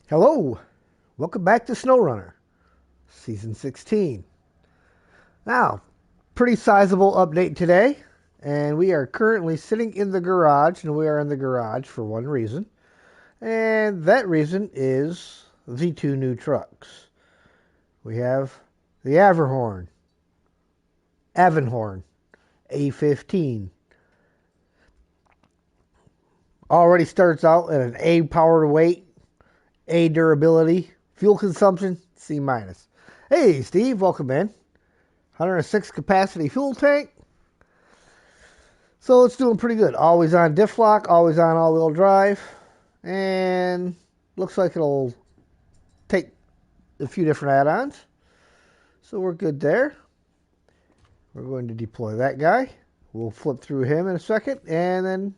Hello, welcome back to Snowrunner, Season 16. Now, pretty sizable update today, and we are currently sitting in the garage, and we are in the garage for one reason, and that reason is the two new trucks. We have the Avonhorn A15. Already starts out at an A power to weight, A durability, fuel consumption, C minus. Hey Steve, welcome in. 106 capacity fuel tank. So it's doing pretty good. Always on diff lock, always on all-wheel drive, and looks like it'll take a few different add-ons. So we're good there. We're going to deploy that guy. We'll flip through him in a second, and then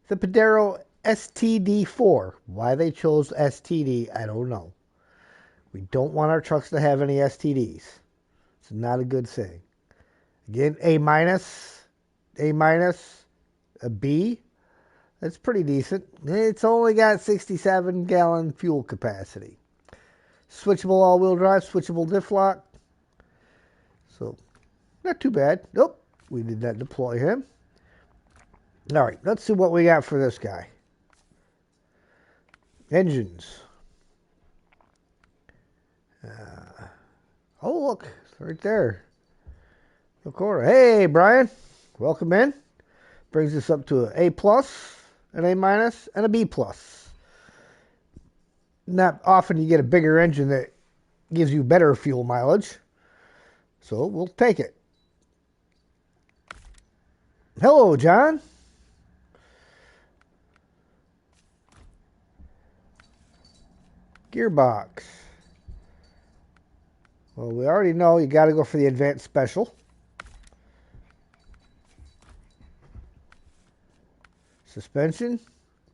the Padero STD4. Why they chose STD, I don't know. We don't want our trucks to have any STDs. It's not a good thing. Again, A minus, a B. That's pretty decent. It's only got 67-gallon fuel capacity. Switchable all-wheel drive, switchable diff lock. So, not too bad. Nope, we did not deploy him. All right, let's see what we got for this guy. Engines. Oh, look, it's right there. The corner. Hey, Brian, welcome in. Brings us up to an A plus, an A minus, and a B plus. Not often you get a bigger engine that gives you better fuel mileage, so we'll take it. Hello, John. Gearbox. Well, we already know you got to go for the advanced special. Suspension,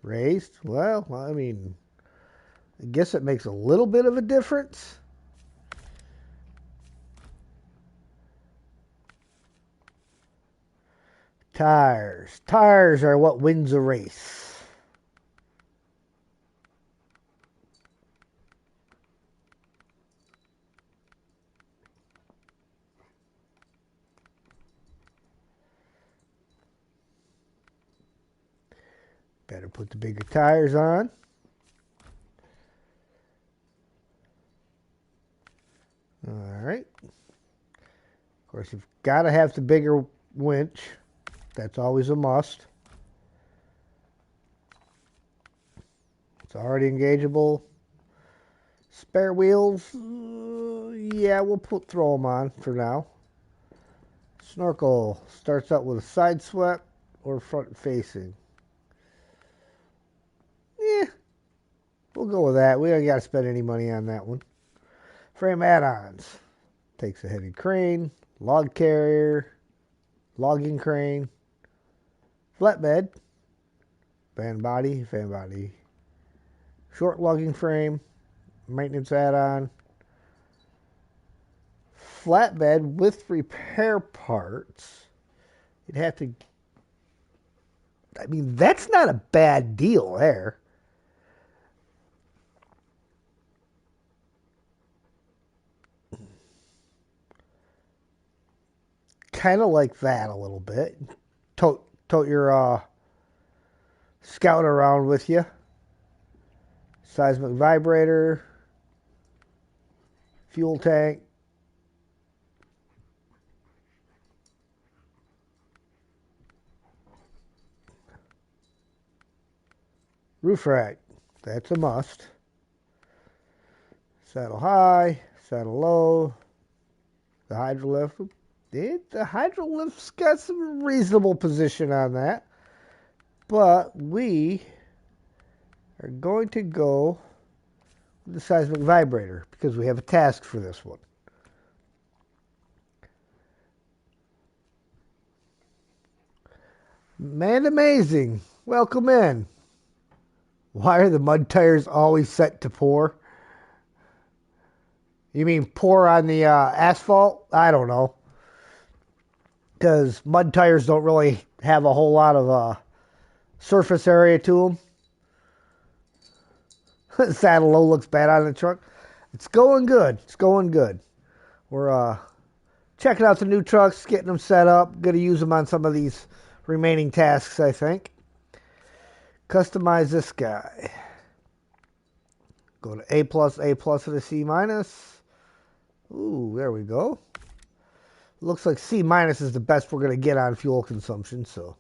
raised. Well, I mean, I guess it makes a little bit of a difference. Tires. Tires are what wins a race. Better put the bigger tires on. All right. Of course, you've got to have the bigger winch. That's always a must. It's already engageable. Spare wheels. Yeah, we'll throw them on for now. Snorkel starts out with a side swept or front facing. Yeah, we'll go with that. We don't got to spend any money on that one. Frame add-ons. Takes a heavy crane, log carrier, logging crane, flatbed, fan body, short logging frame, maintenance add-on, flatbed with repair parts. You'd have to, I mean, that's not a bad deal there. Kind of like that a little bit. Tote your Scout around with you. Seismic vibrator, fuel tank, roof rack. That's a must. Saddle high, saddle low. The hydrolift. The hydrolift's got some reasonable position on that. But we are going to go with the seismic vibrator because we have a task for this one. Man amazing. Welcome in. Why are the mud tires always set to pour? You mean pour on the asphalt? I don't know. Because mud tires don't really have a whole lot of surface area to them. Saddle low looks bad on the truck. It's going good. It's going good. We're checking out the new trucks, getting them set up. Going to use them on some of these remaining tasks, I think. Customize this guy. Go to A+, and a C-. Ooh, there we go. Looks like C- is the best we're going to get on fuel consumption, so.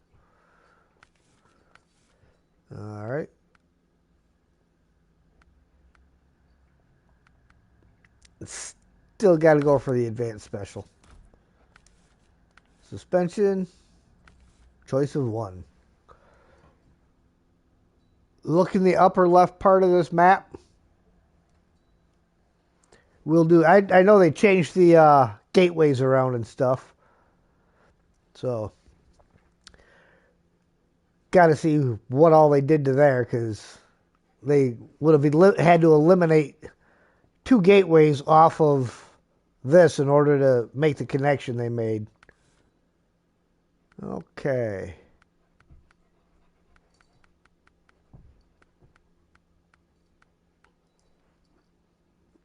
All right. Still got to go for the advanced special. Suspension. Choice of one. Look in the upper left part of this map. We'll do. I know they changed the gateways around and stuff. So. Got to see what all they did to there, because they would have had to eliminate 2 gateways off of this in order to make the connection they made. Okay.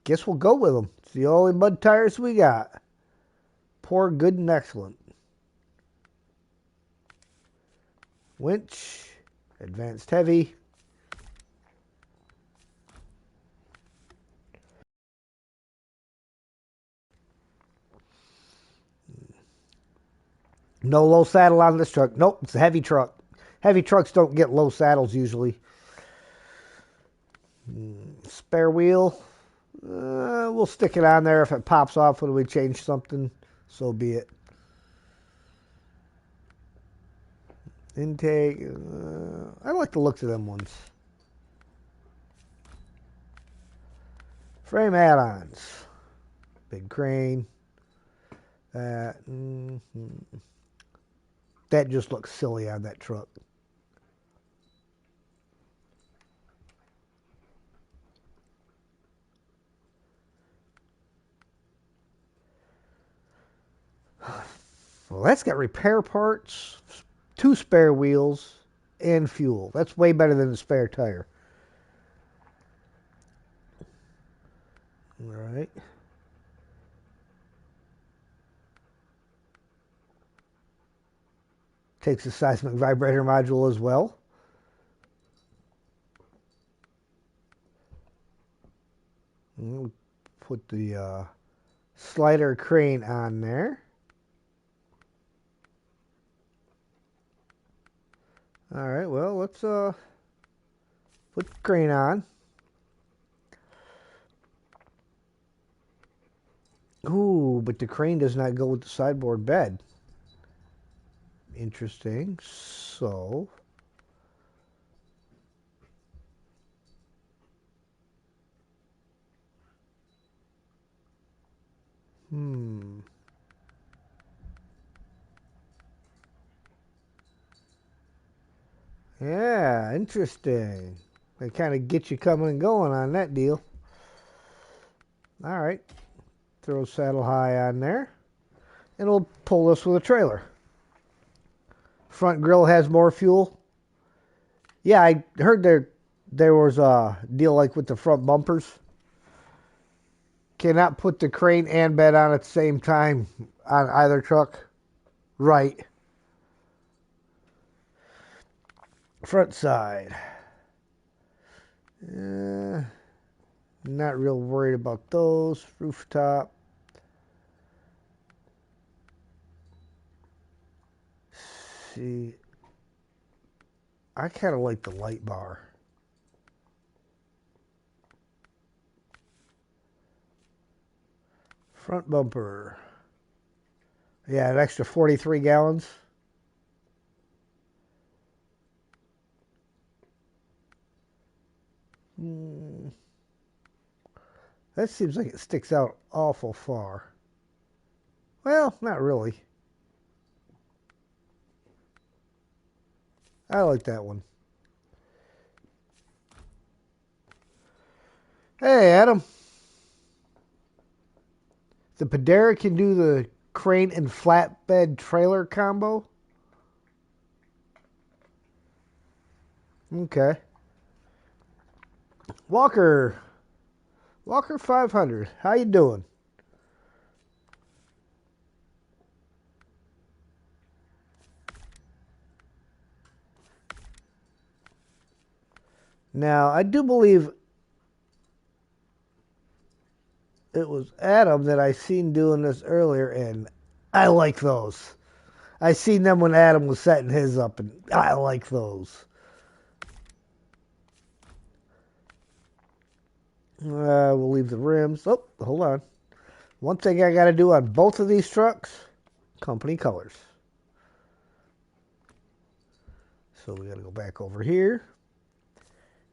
Guess we'll go with them. It's the only mud tires we got. Poor, good, and excellent. Winch. Advanced heavy. No low saddle on this truck. Nope, it's a heavy truck. Heavy trucks don't get low saddles usually. Spare wheel. We'll stick it on there. If it pops off when we change something, so be it. Intake. I like the looks of them ones. Frame add-ons. Big crane. That just looks silly on that truck. Well, that's got repair parts, 2 spare wheels, and fuel. That's way better than the spare tire. All right. Takes the seismic vibrator module as well. We'll put the slider crane on there. All right, well, let's put the crane on. Ooh, but the crane does not go with the sideboard bed. Interesting. So, yeah, interesting. They kind of get you coming and going on that deal. All right. Throw saddle high on there. And we'll pull this with a trailer. Front grille has more fuel. Yeah, I heard there was a deal like with the front bumpers. Cannot put the crane and bed on at the same time on either truck. Right. Front side. Not real worried about those. Rooftop. See, I kind of like the light bar. Front bumper. Yeah, an extra 43 gallons. That seems like it sticks out awful far. Well, not really. I like that one. Hey, Adam. The Padera can do the crane and flatbed trailer combo? Okay. Walker. Walker 500. How you doing? Now, I do believe it was Adam that I seen doing this earlier, and I like those. I seen them when Adam was setting his up, and I like those. We'll leave the rims. Oh, hold on. One thing I got to do on both of these trucks, company colors. So we got to go back over here.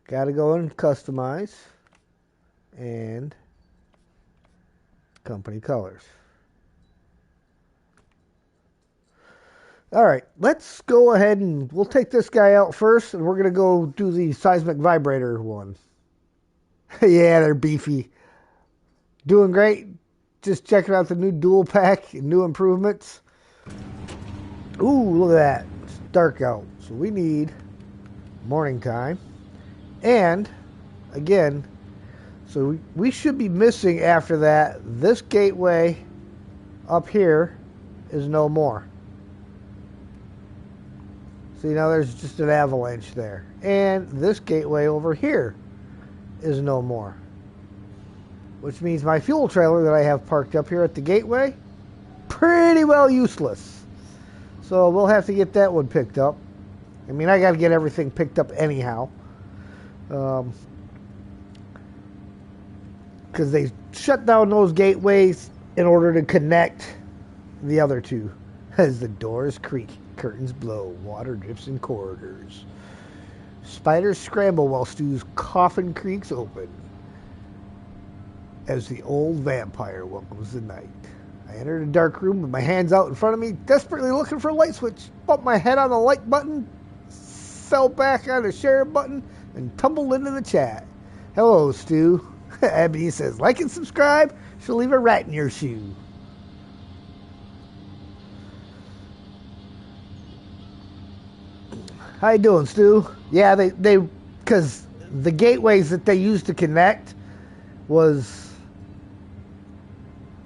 Got to go and customize and company colors. All right, let's go ahead and we'll take this guy out first, and we're going to go do the seismic vibrator one. Yeah, they're beefy. Doing great. Just checking out the new dual pack and new improvements. Ooh, look at that. It's dark out. So we need morning time. And, again, so we should be missing after that. This gateway up here is no more. See, now there's just an avalanche there. And this gateway over here is no more. Which means my fuel trailer that I have parked up here at the gateway, pretty well useless. So we'll have to get that one picked up. I mean, I got to get everything picked up anyhow. Because they shut down those gateways in order to connect the other two. As the doors creak, curtains blow, water drips in corridors. Spiders scramble while Stu's coffin creaks open. As the old vampire welcomes the night. I entered a dark room with my hands out in front of me, desperately looking for a light switch. Bumped my head on the like button, fell back on the share button, and tumbled into the chat. Hello, Stu. Abby says, like and subscribe. She'll leave a rat in your shoe. How you doing, Stu? Yeah, they because the gateways that they used to connect was,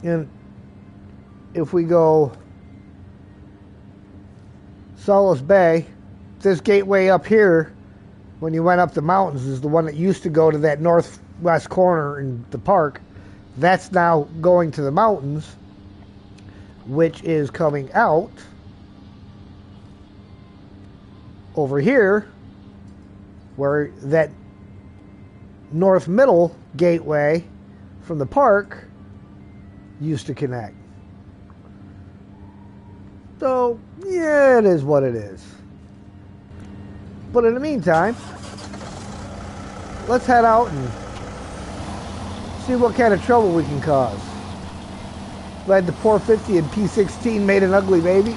and if we go Solace Bay, this gateway up here, when you went up the mountains, is the one that used to go to that northwest corner in the park. That's now going to the mountains, which is coming out over here, where that north middle gateway from the park used to connect. So, yeah, it is what it is. But in the meantime, let's head out and see what kind of trouble we can cause. Glad the 450 and P16 made an ugly baby.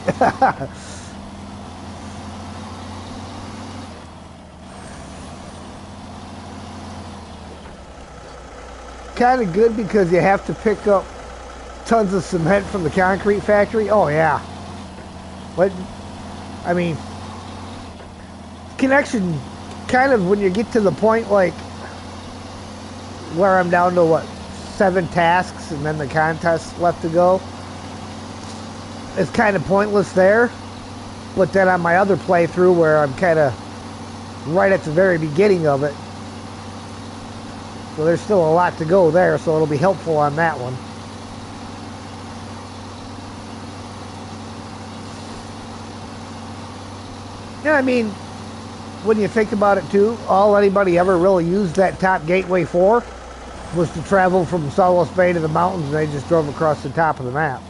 Kind of good because you have to pick up tons of cement from the concrete factory. Oh yeah, but I mean, connection kind of when you get to the point like where I'm down to what 7 tasks and then the contest left to go, it's kind of pointless there. But then on my other playthrough where I'm kind of right at the very beginning of it, so there's still a lot to go there, so it'll be helpful on that one. Yeah, I mean, when you think about it too, all anybody ever really used that top gateway for was to travel from Solace Bay to the mountains, and they just drove across the top of the map.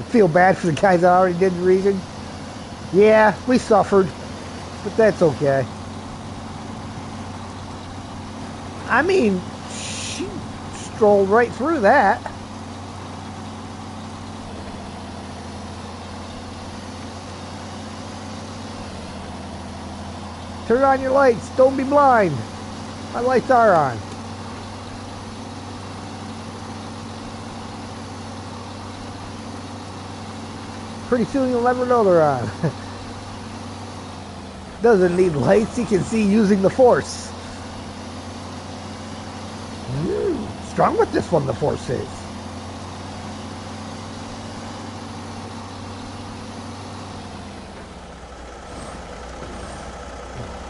Feel bad for the guys that already did the region. Yeah, we suffered, but that's okay. I mean, she strolled right through that. Turn on your lights. Don't be blind. My lights are on. Pretty soon you'll never know they're on. Doesn't need lights. He can see using the Force. Strong with this one, the Force is.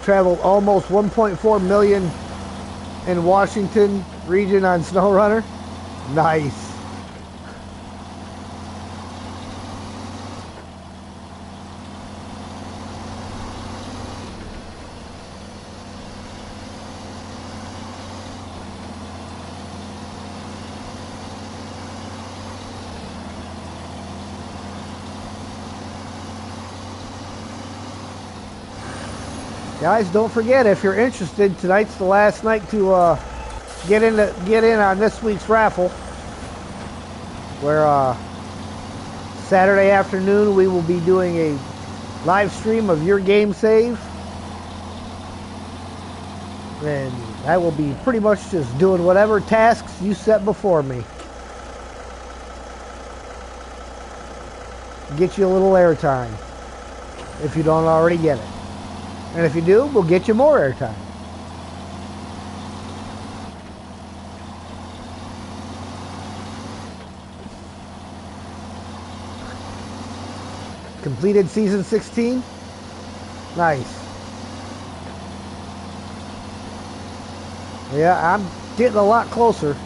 Traveled almost 1.4 million in Washington region on Snowrunner. Nice. Guys, don't forget, if you're interested, tonight's the last night to get in on this week's raffle. Where Saturday afternoon we will be doing a live stream of your game save, and I will be pretty much just doing whatever tasks you set before me. Get you a little airtime if you don't already get it. And if you do, we'll get you more airtime. Completed season 16? Nice. Yeah, I'm getting a lot closer.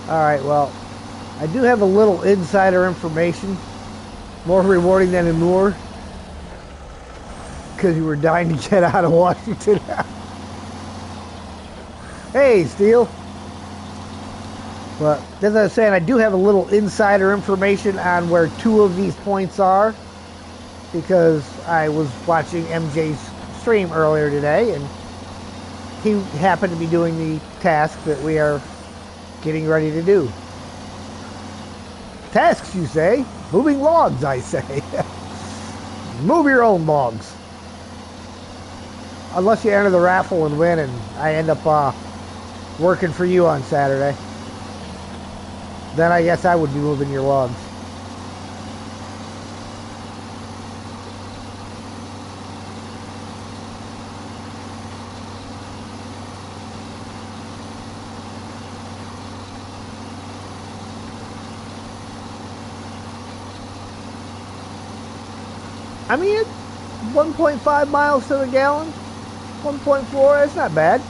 Alright, well, I do have a little insider information. More rewarding than a Moore. Because you were dying to get out of Washington. Hey, Steel. But as I was saying, I do have a little insider information on where 2 of these points are. Because I was watching MJ's stream earlier today, and he happened to be doing the task that we are getting ready to do. Tasks, you say? Moving logs, I say. Move your own logs. Unless you enter the raffle and win, and I end up working for you on Saturday. Then I guess I would be moving your logs. I mean, it's 1.5 miles to the gallon. 1.4, that's not bad.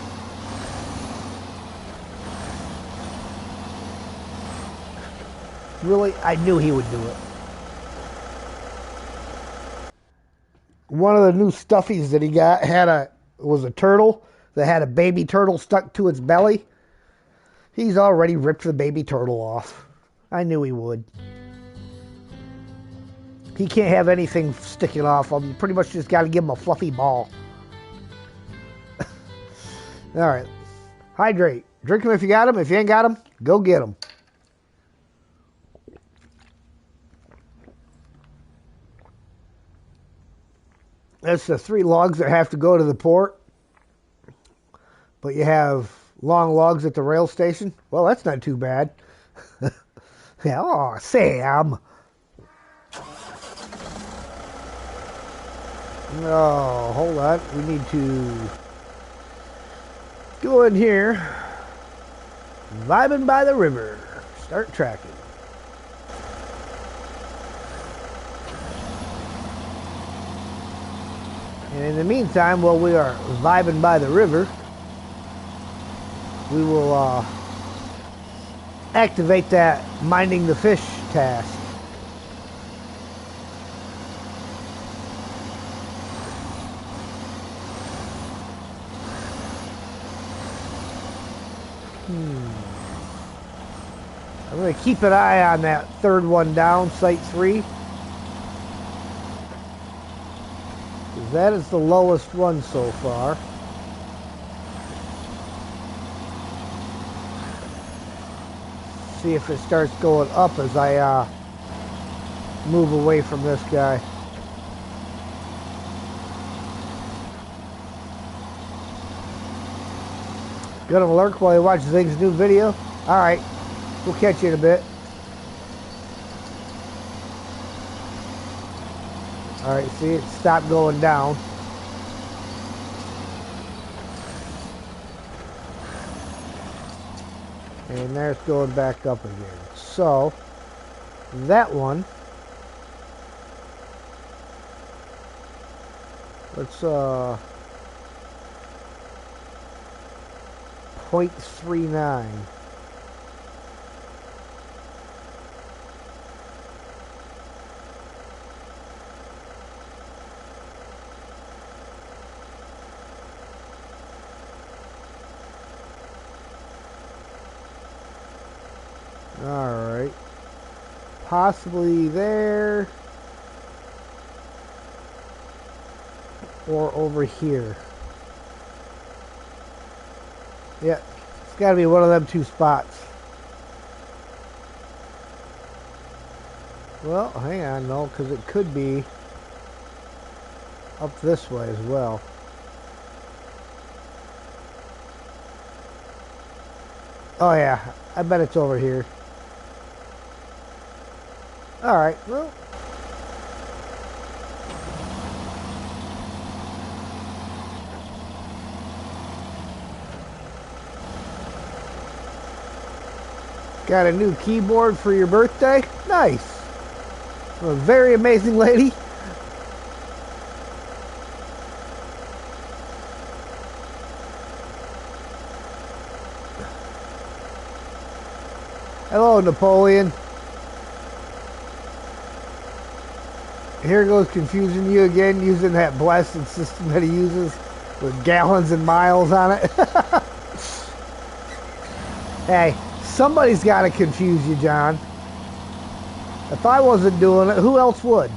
Really, I knew he would do it. One of the new stuffies that he got was a turtle that had a baby turtle stuck to its belly. He's already ripped the baby turtle off. I knew he would. He can't have anything sticking off him. You pretty much just got to give him a fluffy ball. Alright. Hydrate. Drink them if you got them. If you ain't got them, go get them. That's the 3 logs that have to go to the port. But you have long logs at the rail station. Well, that's not too bad. Yeah, oh, Sam. No, hold on. We need to go in here. Vibing by the river. Start tracking. And in the meantime, while we are vibing by the river, we will activate that minding the fish task. I'm going to keep an eye on that third one down, Site 3. That is the lowest one so far. See if it starts going up as I move away from this guy. Gonna lurk while you watch Zig's new video? Alright, we'll catch you in a bit. Alright, see, it stopped going down. And there it's going back up again. So, that one, let's, 0.39. Alright. Possibly there. Or over here. Yeah, it's got to be one of them two spots. Well, hang on, no, because it could be up this way as well. Oh yeah, I bet it's over here. Alright, well. Got a new keyboard for your birthday? Nice. A very amazing lady. Hello, Napoleon. Here goes confusing you again, using that blasted system that he uses with gallons and miles on it. Hey, somebody's got to confuse you, John. If I wasn't doing it, who else would?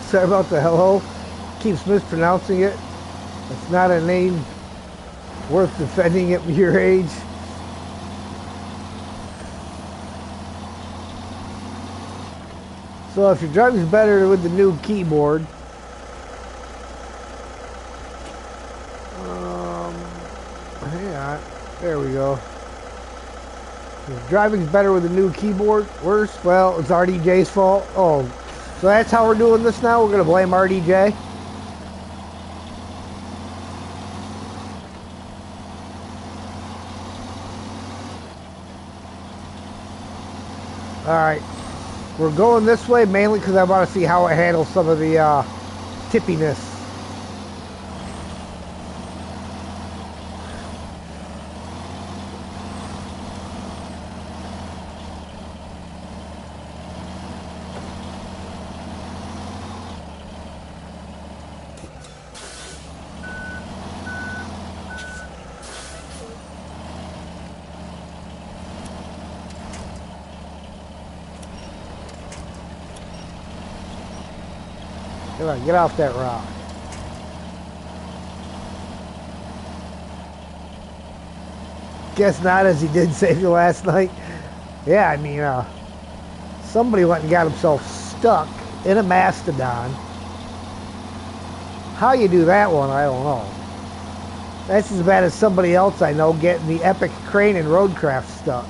Sorry about the hello. Keeps mispronouncing it. It's not a name worth defending at your age. So if your driving's better with the new keyboard, hang on, there we go. If driving's better with the new keyboard, worse, well, it's RDJ's fault. Oh, so that's how we're doing this now? We're going to blame RDJ? Alright. We're going this way mainly because I want to see how it handles some of the tippiness. Come on, get off that rock. Guess not, as he did save you last night. Yeah, I mean, somebody went and got himself stuck in a mastodon. How you do that one, I don't know. That's as bad as somebody else I know getting the epic crane and roadcraft stuck.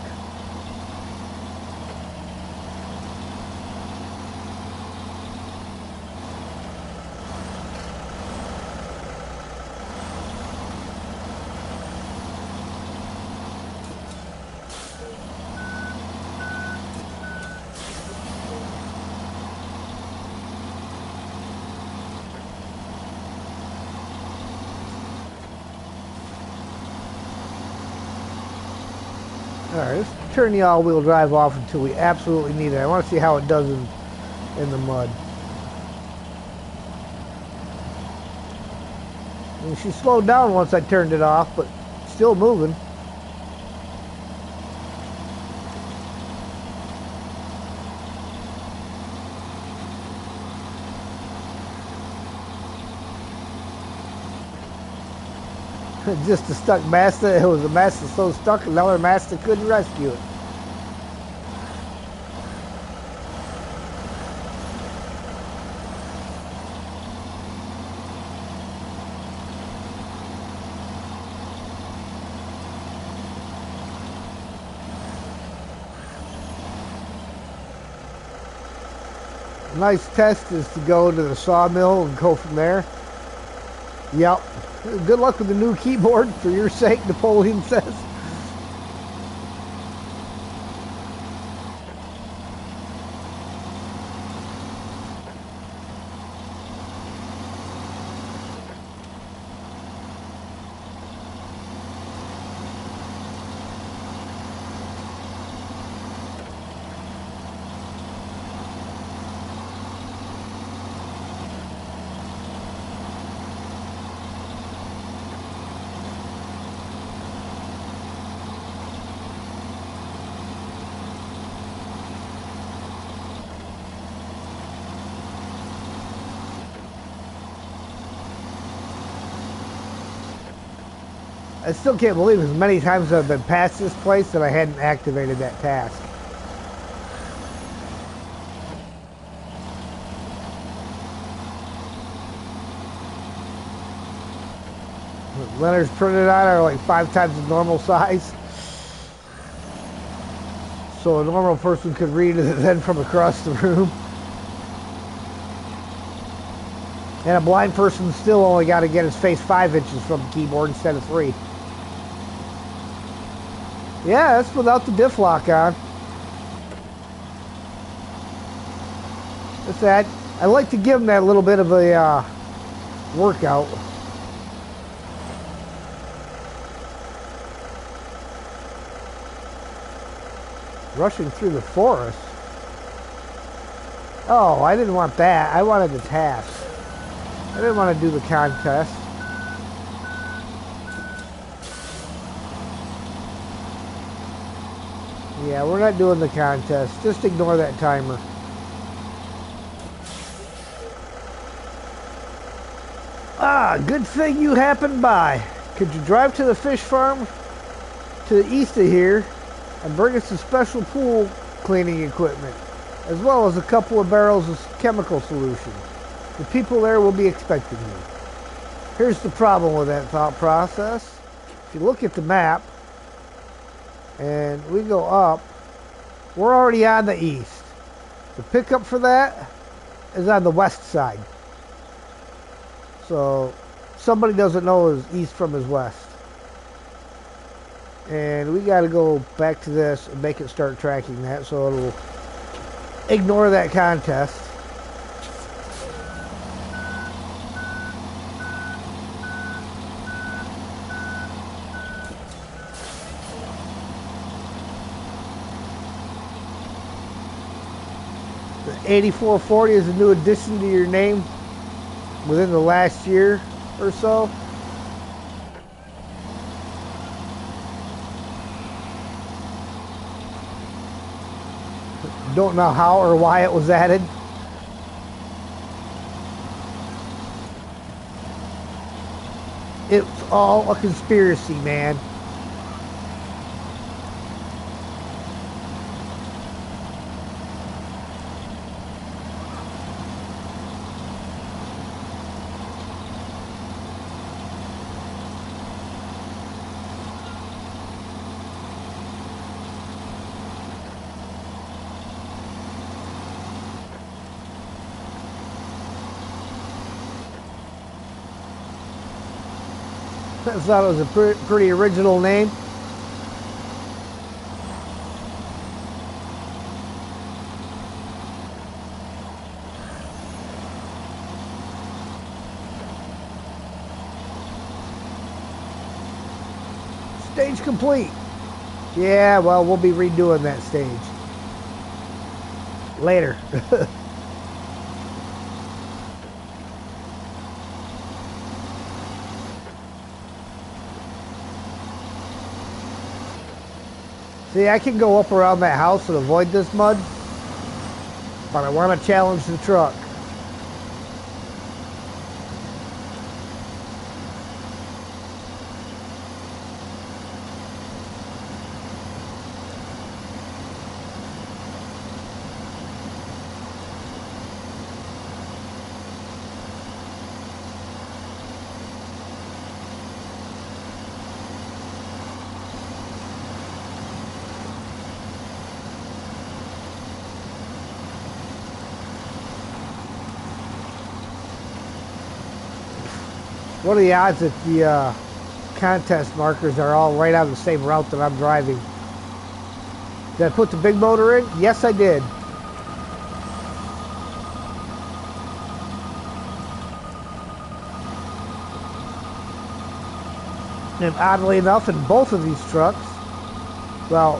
Alright, let's turn the all-wheel drive off until we absolutely need it. I want to see how it does in the mud. I mean, she slowed down once I turned it off, but still moving. Just a stuck Mazda. It was a Mazda so stuck, another Mazda couldn't rescue it. Nice test is to go to the sawmill and go from there. Yep. Good luck with the new keyboard, for your sake, Napoleon says. I still can't believe as many times I've been past this place that I hadn't activated that task. Leonard's printed on are like 5 times the normal size. So a normal person could read it then from across the room. And a blind person still only got to get his face 5 inches from the keyboard instead of 3. Yeah, that's without the diff lock on. That's that. I like to give them that little bit of a workout. Rushing through the forest. Oh, I didn't want that. I wanted the task. I didn't want to do the contest. Yeah, we're not doing the contest. Just ignore that timer. Ah, good thing you happened by. Could you drive to the fish farm to the east of here and bring us some special pool cleaning equipment, as well as a couple of barrels of chemical solution? The people there will be expecting you. Here's the problem with that thought process. If you look at the map, and we go up, we're already on the east. The pickup for that is on the west side. So somebody doesn't know his east from his west. And we got to go back to this and make it start tracking that, so it'll ignore that contest. The 8440 is a new addition to your name within the last year or so. Don't know how or why it was added. It's all a conspiracy, man. I thought it was a pretty original name. Stage complete. Yeah, well, we'll be redoing that stage. Later. See, I can go up around that house and avoid this mud, but I want to challenge the truck. What are the odds that the contest markers are all right on the same route that I'm driving? Did I put the big motor in? Yes, I did. And oddly enough, in both of these trucks, well,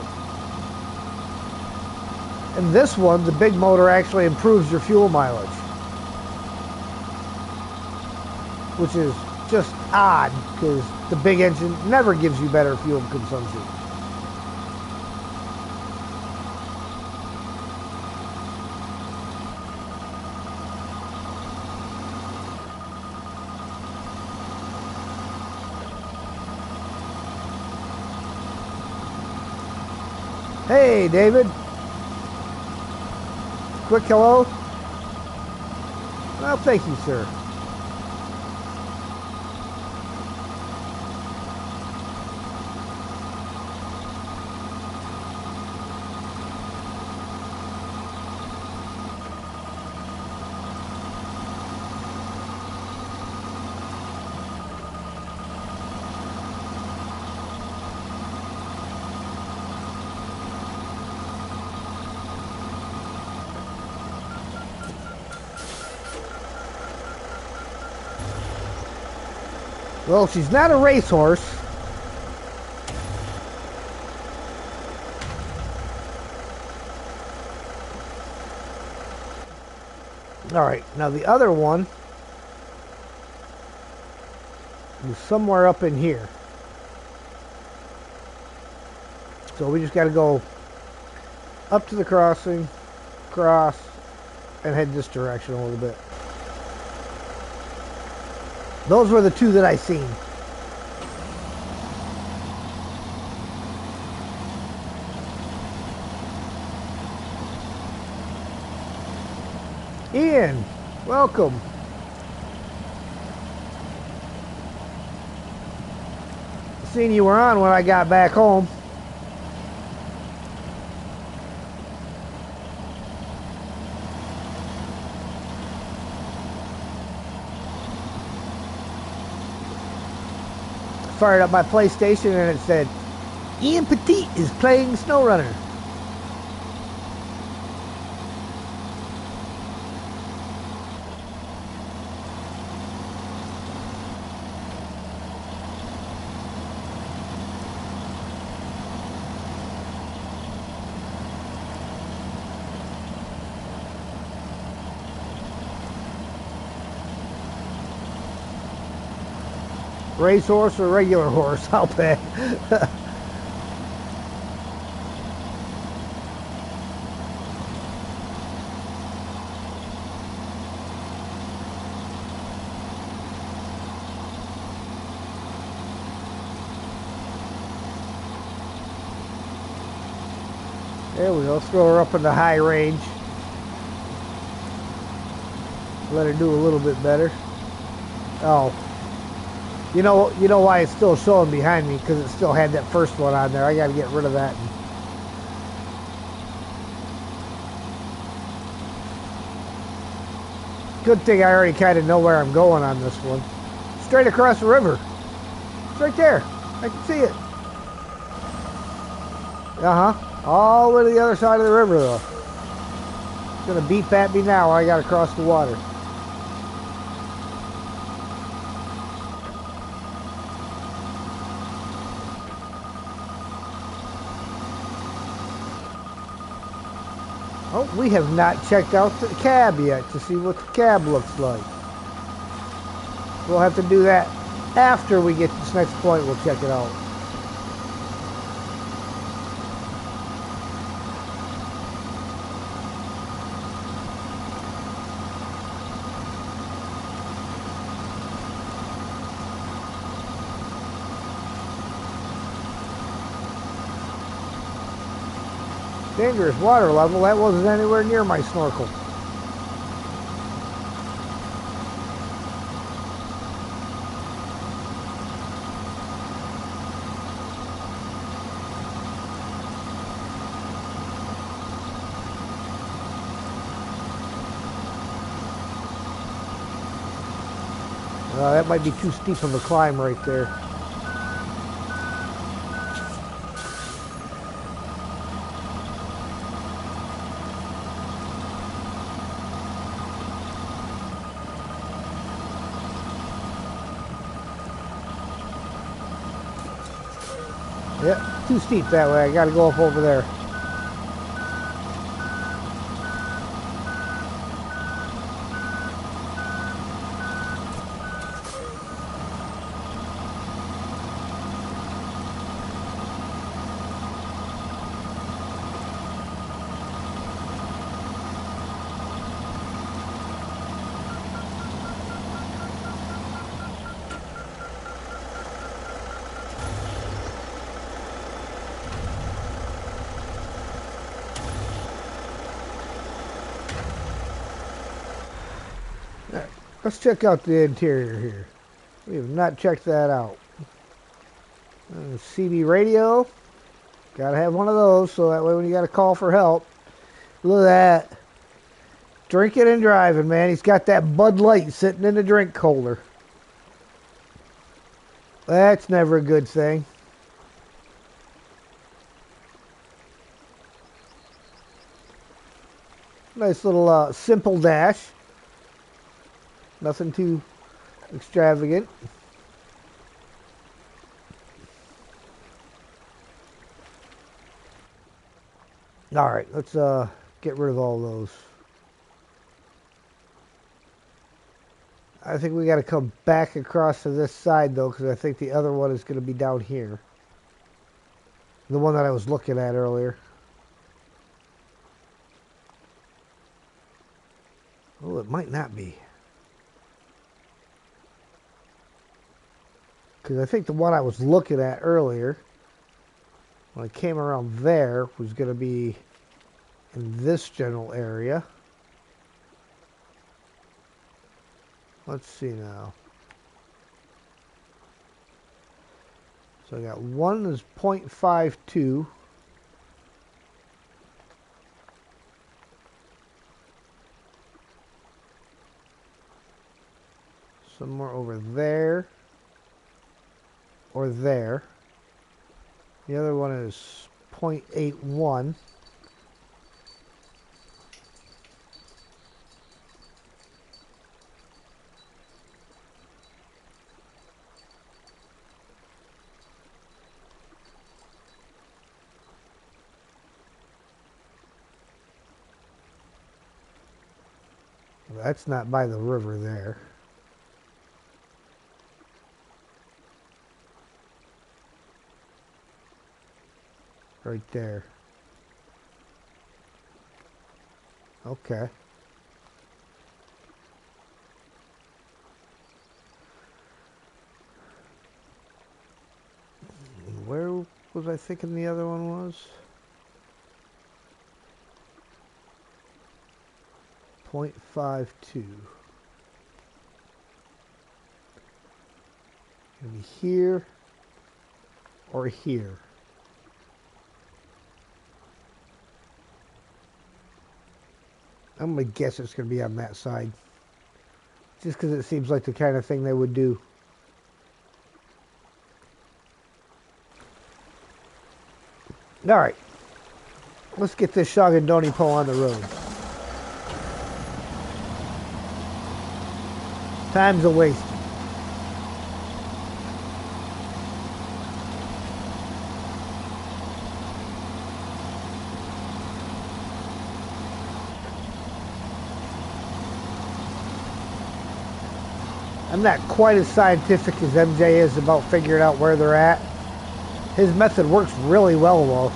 in this one, the big motor actually improves your fuel mileage, which is just odd because the big engine never gives you better fuel consumption. Hey, David. Quick hello. Well, thank you, sir. Well, she's not a racehorse. All right, now the other one is somewhere up in here. So we just got to go up to the crossing, cross, and head this direction a little bit. Those were the two that I seen. Ian, welcome. Seen you were on when I got back home. Fired up my PlayStation and it said, Ian Petit is playing Snowrunner. Racehorse or regular horse, I'll pay. There we go. Let's throw her up in the high range. Let her do a little bit better. Oh. You know why it's still showing behind me? Because it still had that first one on there. I got to get rid of that. Good thing I already kind of know where I'm going on this one. Straight across the river. It's right there. I can see it. All the way to the other side of the river, though. It's going to beep at me now. I got to cross the water. Oh, we have not checked out the cab yet to see what the cab looks like. We'll have to do that after we get to this next point. We'll check it out. Dangerous water level. That wasn't anywhere near my snorkel. That might be too steep of a climb right there. Yep, too steep that way. I gotta go up over there. Let's check out the interior here. We have not checked that out. CB radio. Gotta have one of those so that way when you gotta call for help. Look at that. Drinking and driving, man. He's got that Bud Light sitting in the drink holder. That's never a good thing. Nice little simple dash. Nothing too extravagant. All right, let's get rid of all those. I think we got to come back across to this side though, because I think the other one is going to be down here. The one that I was looking at earlier. Oh, it might not be. Because I think the one I was looking at earlier, when I came around there, was going to be in this general area. Let's see now. So I got one is 0.52. Somewhere over there. Or there. The other one is 0.81. That's not by the river there. Right there. Okay. Where was I thinking the other one was? 0.52. Gonna be here or here. I'm gonna guess it's gonna be on that side. Just because it seems like the kind of thing they would do. Alright. Let's get this Shagadoni on the road. Time's a waste. I'm not quite as scientific as MJ is about figuring out where they're at. His method works really well, though.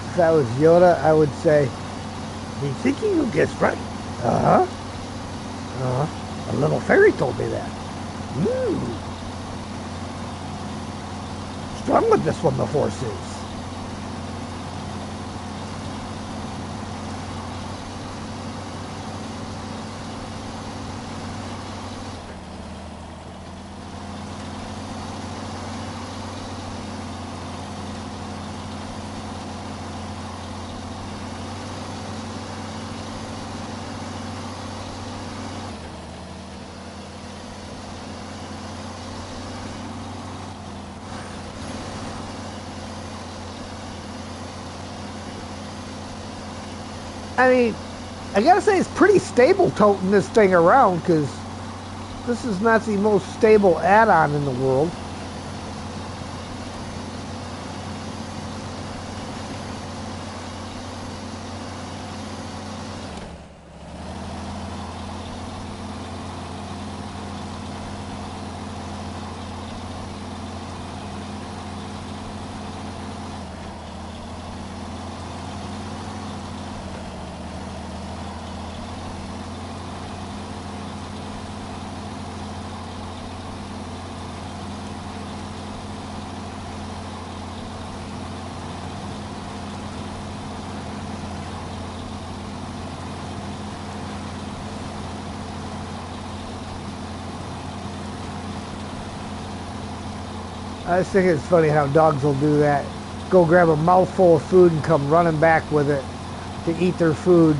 If I was Yoda, I would say, "Me thinking you guessed right." Uh huh. A little fairy told me that. Mmm. Strong with this one, the horse is. I mean, I gotta say it's pretty stable toting this thing around because this is not the most stable add-on in the world. I just think it's funny how dogs will do that. Go grab a mouthful of food and come running back with it to eat their food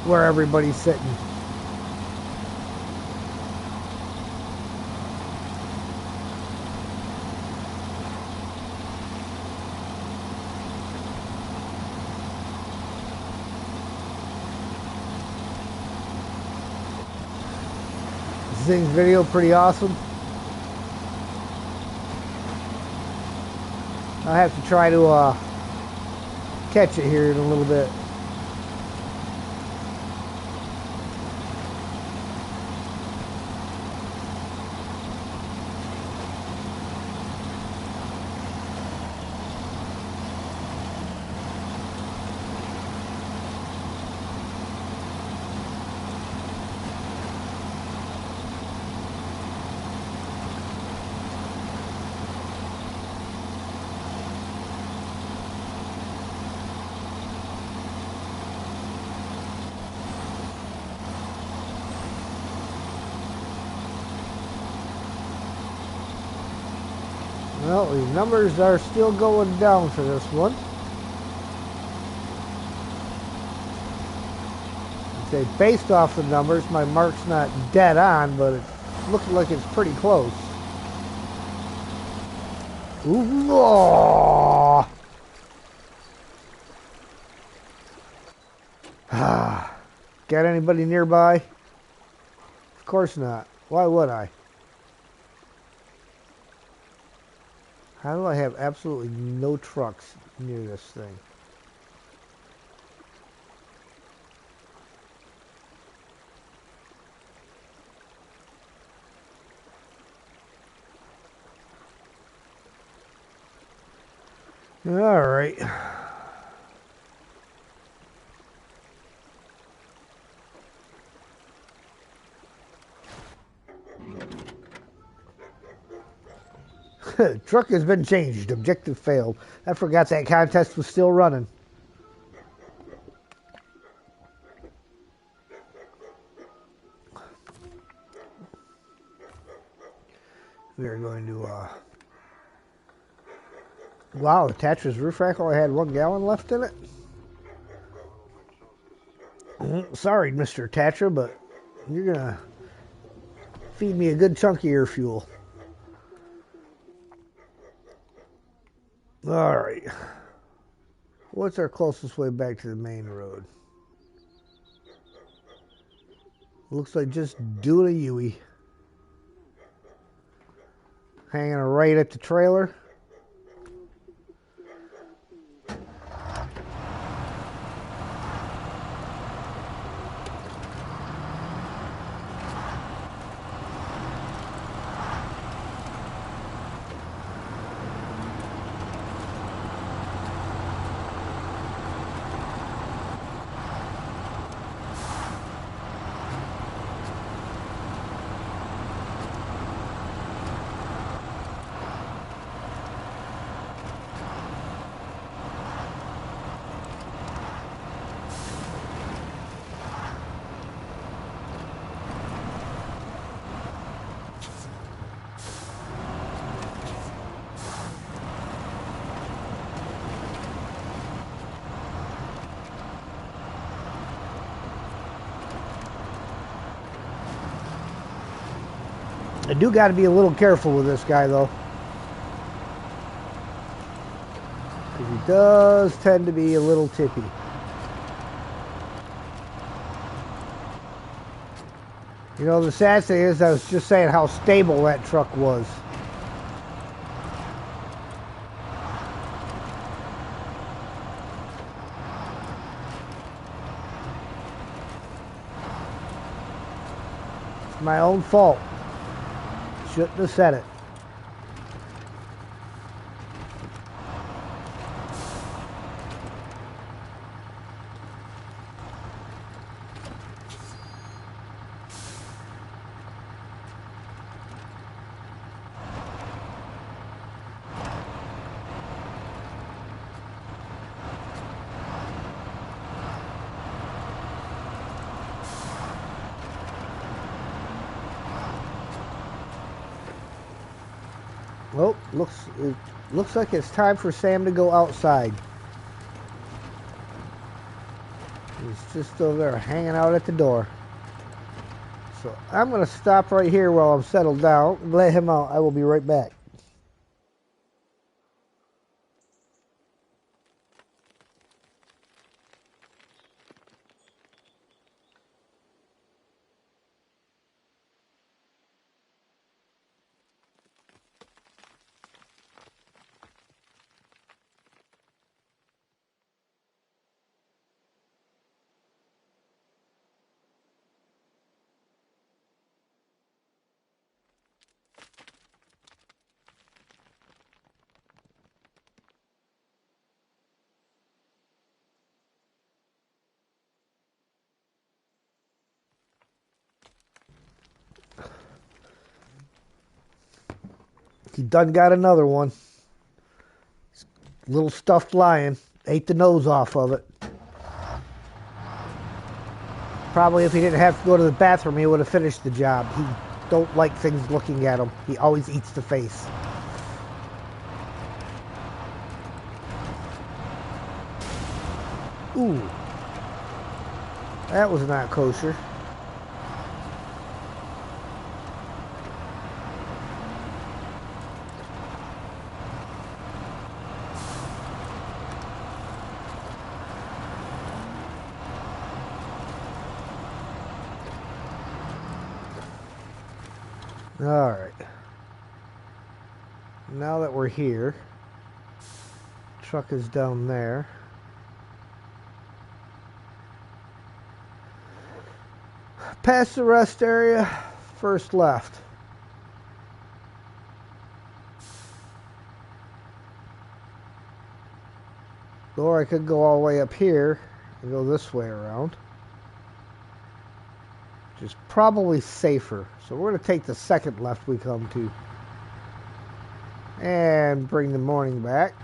where everybody's sitting. This thing's video pretty awesome. I'll have to try to catch it here in a little bit. Well, the numbers are still going down for this one. I'd say based off the numbers, my mark's not dead on, but it looks like it's pretty close. Ooh, oh. Got anybody nearby? Of course not. Why would I? How do I have absolutely no trucks near this thing? All right. Truck has been changed. Objective failed. I forgot that contest was still running. We are going to, wow, the Tatra's roof rack only had 1 gallon left in it. Sorry, Mr. Tatra, but you're gonna feed me a good chunk of your fuel. All right. What's our closest way back to the main road? Looks like just doing a Yui. Hanging right at the trailer. I do got to be a little careful with this guy, though. Because he does tend to be a little tippy. You know, the sad thing is, I was just saying how stable that truck was. It's my own fault. Shouldn't have said it. Well, it looks like it's time for Sam to go outside. He's just over there hanging out at the door. So I'm going to stop right here while I'm settled down and let him out. I will be right back. He done got another one. Little stuffed lion. Ate the nose off of it. Probably if he didn't have to go to the bathroom, he would have finished the job. He don't like things looking at him. He always eats the face. Ooh. That was not kosher. All right. Now that we're here, truck is down there. Past the rest area, first left. Or I could go all the way up here and go this way around, which is probably safer. So we're going to take the second left we come to and bring the morning back.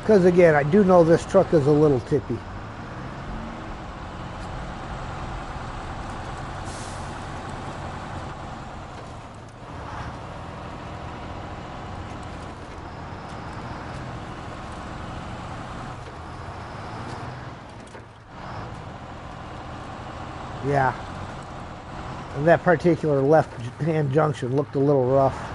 Because again, I do know this truck is a little tippy. Yeah. And that particular left hand junction looked a little rough.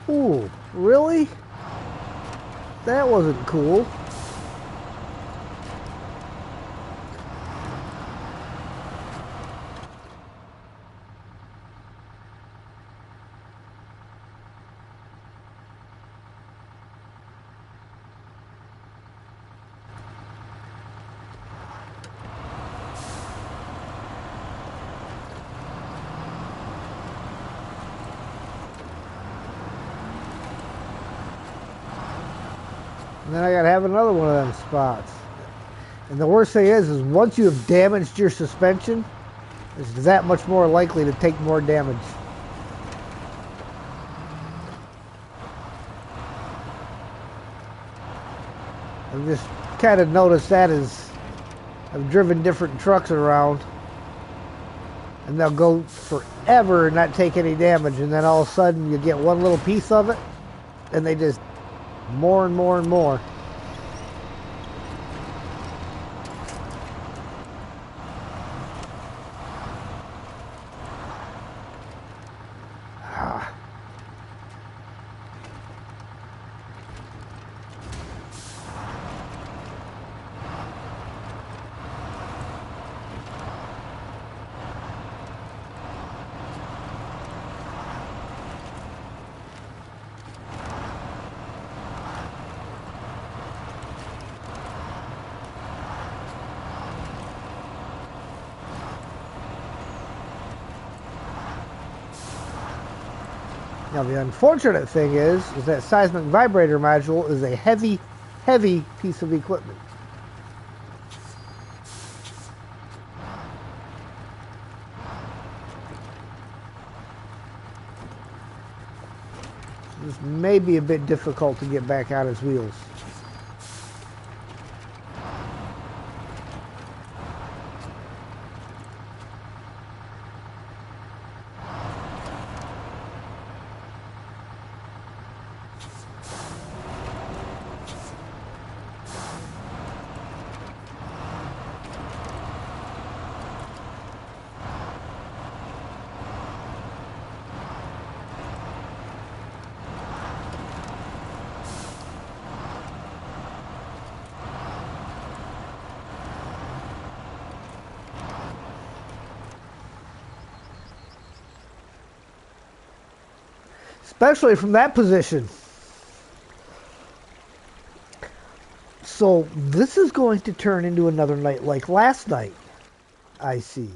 Ooh, really? That wasn't cool. And then I gotta have another one of them spots. And the worst thing is once you have damaged your suspension, it's that much more likely to take more damage. I've just kind of noticed that as I've driven different trucks around, and they'll go forever and not take any damage, and then all of a sudden you get one little piece of it, and they just more and more and more. Now the unfortunate thing is that seismic vibrator module is a heavy, heavy piece of equipment. This may be a bit difficult to get back on its wheels. Especially from that position. So this is going to turn into another night like last night, I see.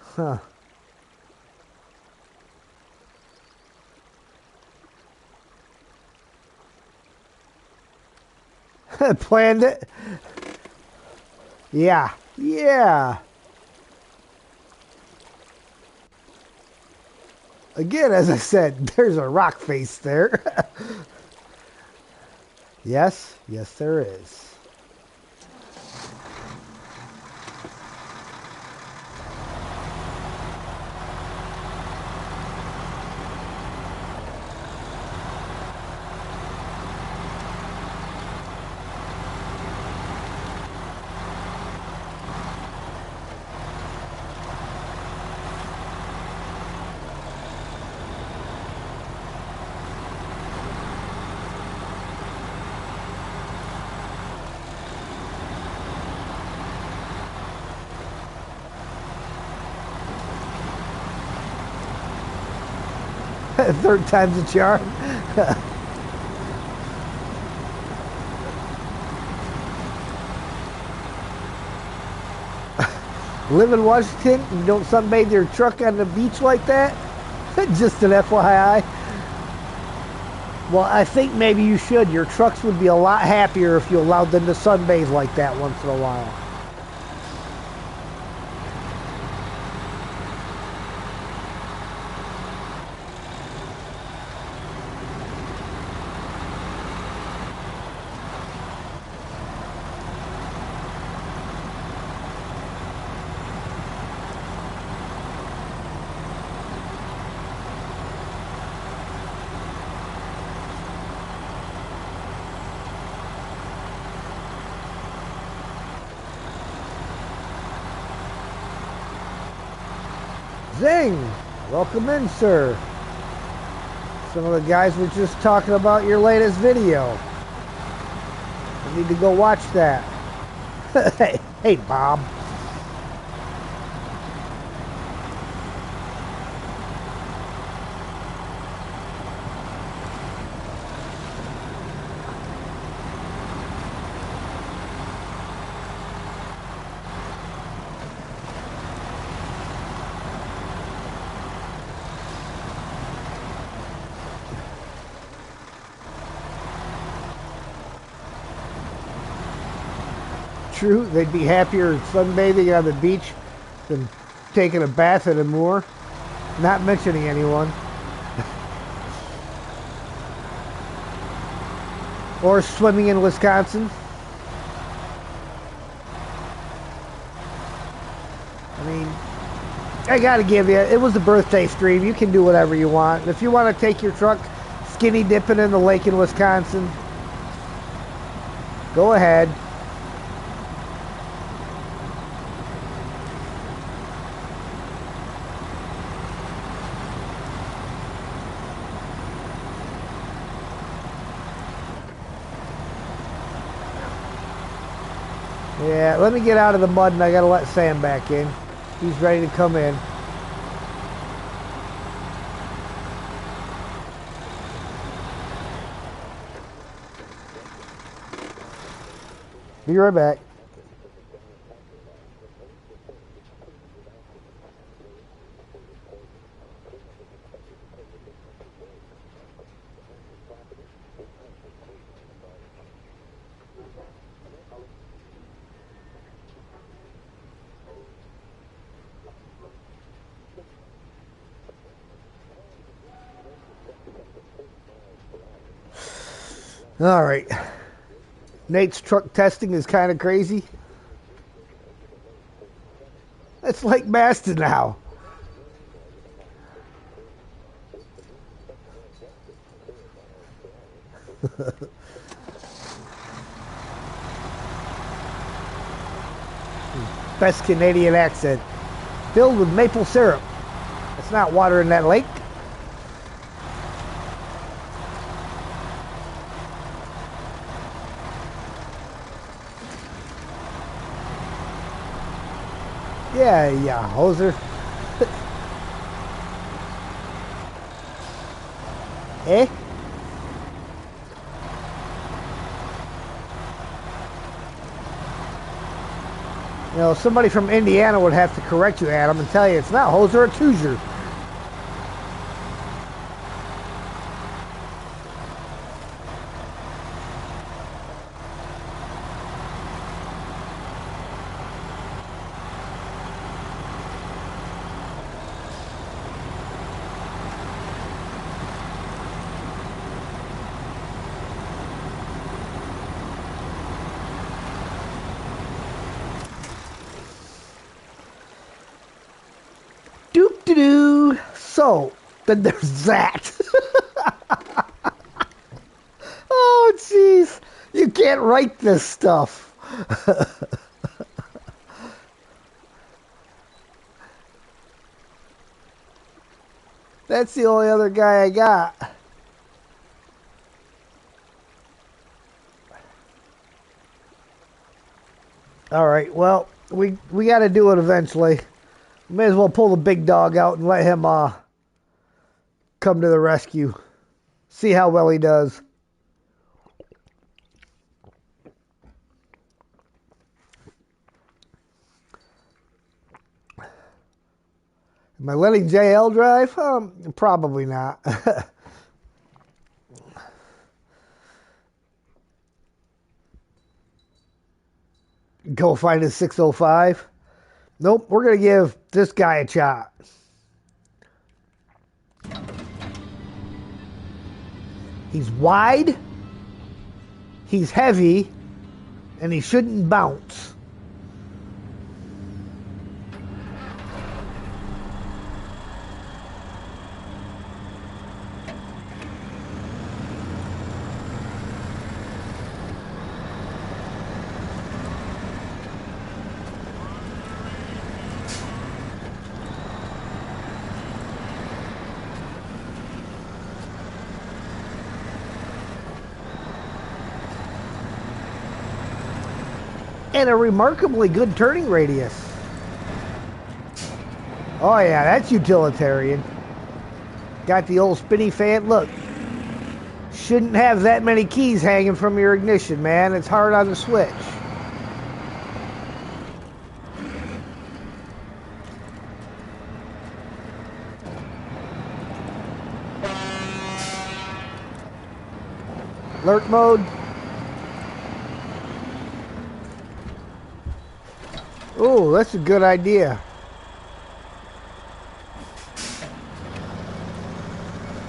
Huh. Planned it? Yeah. Yeah. Again, as I said, there's a rock face there. Yes. Yes, there is. Third time's a charm. Live in Washington, you don't sunbathe your truck on the beach like that? Just an FYI. Well, I think maybe you should. Your trucks would be a lot happier if you allowed them to sunbathe like that once in a while. Zing! Welcome in, sir. Some of the guys were just talking about your latest video. I need to go watch that. Hey, Bob. True, they'd be happier sunbathing on the beach than taking a bath at a moor. Not mentioning anyone. Or swimming in Wisconsin. I mean, I gotta give you, it was a birthday stream. You can do whatever you want. If you want to take your truck skinny dipping in the lake in Wisconsin, go ahead. Yeah, let me get out of the mud and I gotta let Sam back in. He's ready to come in. Be right back. All right. Nate's truck testing is kind of crazy. It's like Maston now. Best Canadian accent. Filled with maple syrup. It's not water in that lake. Yeah, hoser. Eh? You know, somebody from Indiana would have to correct you, Adam, and tell you it's not hoser, it's Hoosier. Doop-de-doo. So, then there's that. Oh, jeez. You can't write this stuff. That's the only other guy I got. All right, well, we got to do it eventually. May as well pull the big dog out and let him come to the rescue. See how well he does. Am I letting JL drive? Probably not. Go find his 605. Nope, we're going to give this guy a shot. He's wide, he's heavy, and he shouldn't bounce. And a remarkably good turning radius. Oh yeah, that's utilitarian. Got the old spinny fan. Look, shouldn't have that many keys hanging from your ignition, man. It's hard on the switch. Alert mode. Oh, that's a good idea.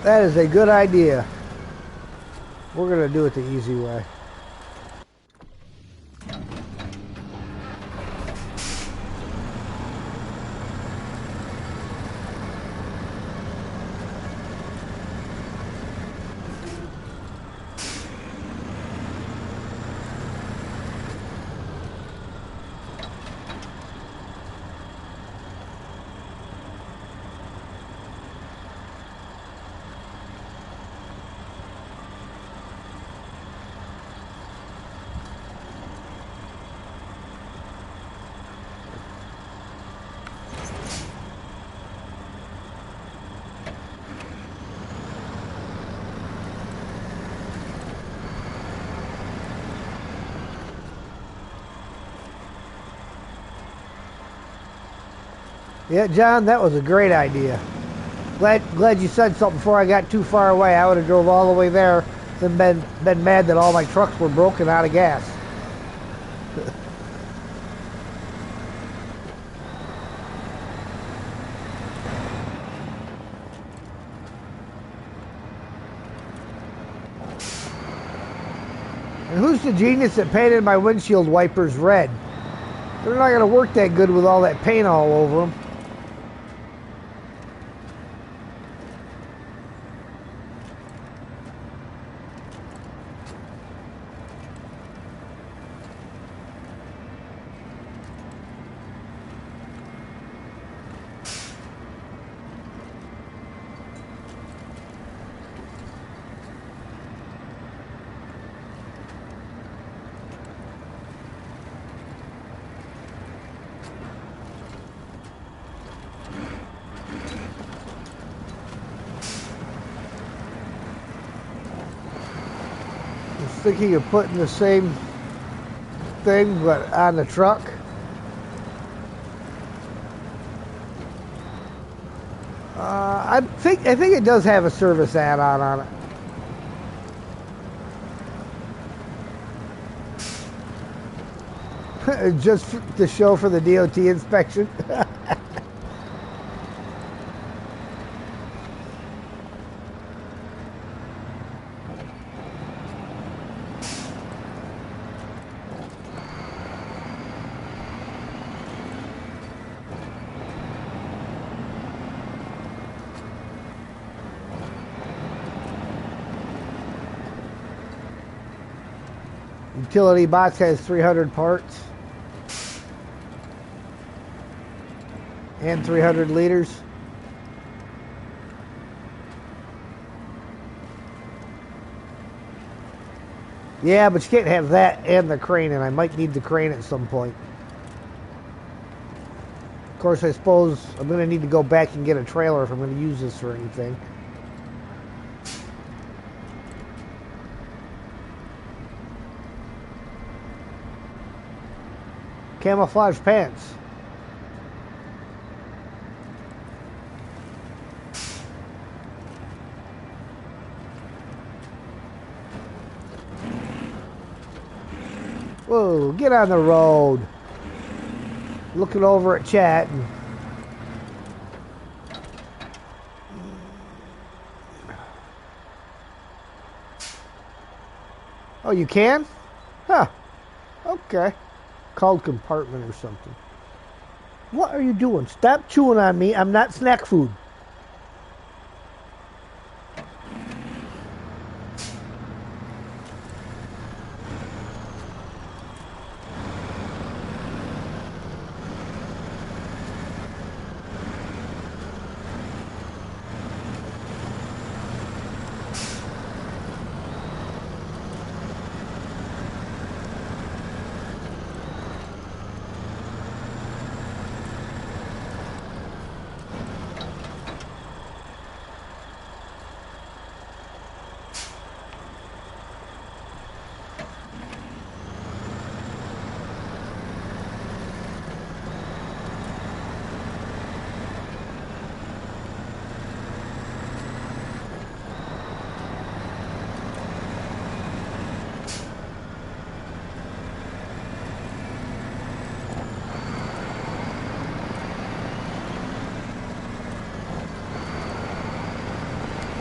That is a good idea. We're going to do it the easy way. Yeah, John, that was a great idea. Glad you said something before I got too far away. I would have drove all the way there and been mad that all my trucks were broken out of gas. And who's the genius that painted my windshield wipers red? They're not going to work that good with all that paint all over them. Thinking of putting the same thing but on the truck. I think it does have a service add-on on it. Just to show for the DOT inspection. Utility box has 300 parts and 300 liters. Yeah, but you can't have that and the crane, and I might need the crane at some point. Of course, I suppose I'm going to need to go back and get a trailer if I'm going to use this for anything. camouflage pants. Whoa, get on the road. Looking over at chat. Oh, you can? Huh. Okay. Called compartment or something. What are you doing? Stop chewing on me. I'm not snack food.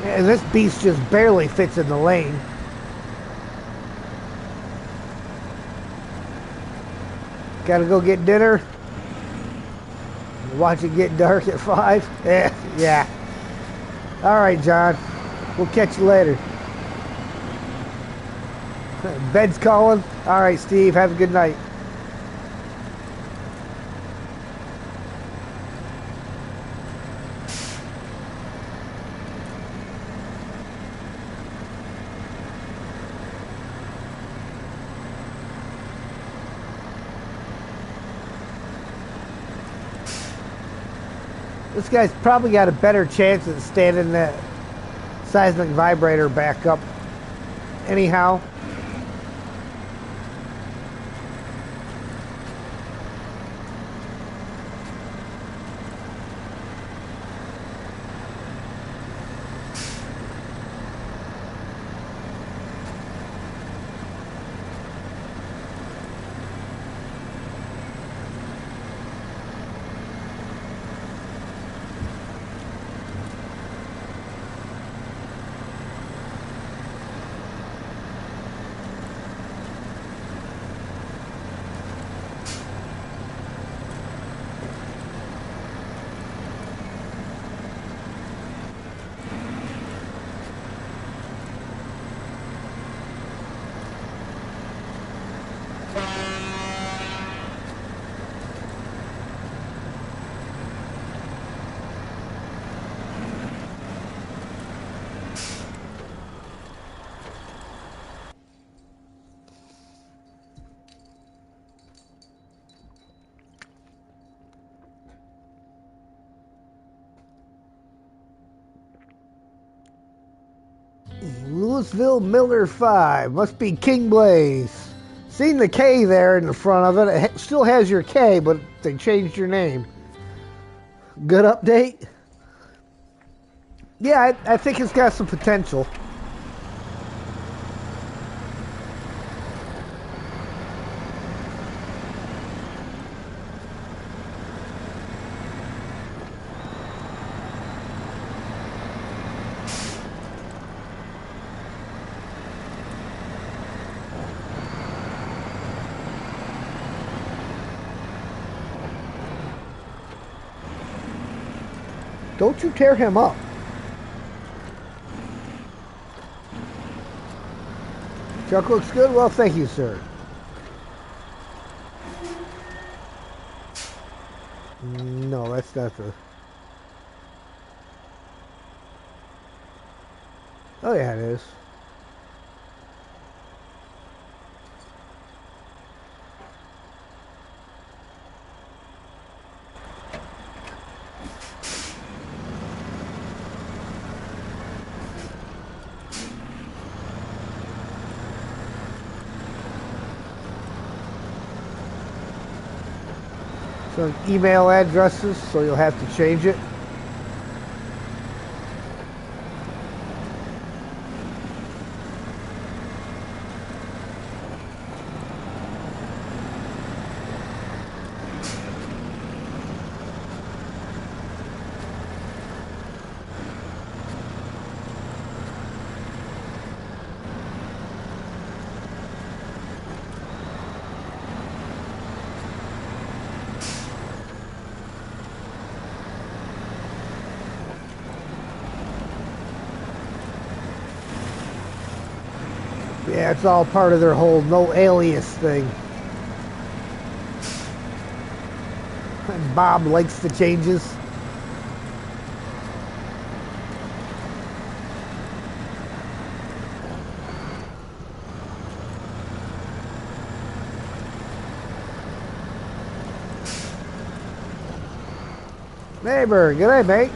And this beast just barely fits in the lane. Gotta go get dinner. Watch it get dark at 5. Yeah. All right, John. We'll catch you later. Bed's calling. All right, Steve. Have a good night. This guy's probably got a better chance at standing that seismic vibrator back up anyhow. Louisville Miller 5. Must be King Blaze. Seen the K there in the front of it. It still has your K, but they changed your name. Good update? Yeah, I think it's got some potential. Don't you tear him up. Truck looks good? Well, thank you, sir. No, that's not the... Oh, yeah, it is. Some email addresses, so you'll have to change it. Yeah, it's all part of their whole no alias thing. And Bob likes the changes. Neighbor, good day, mate.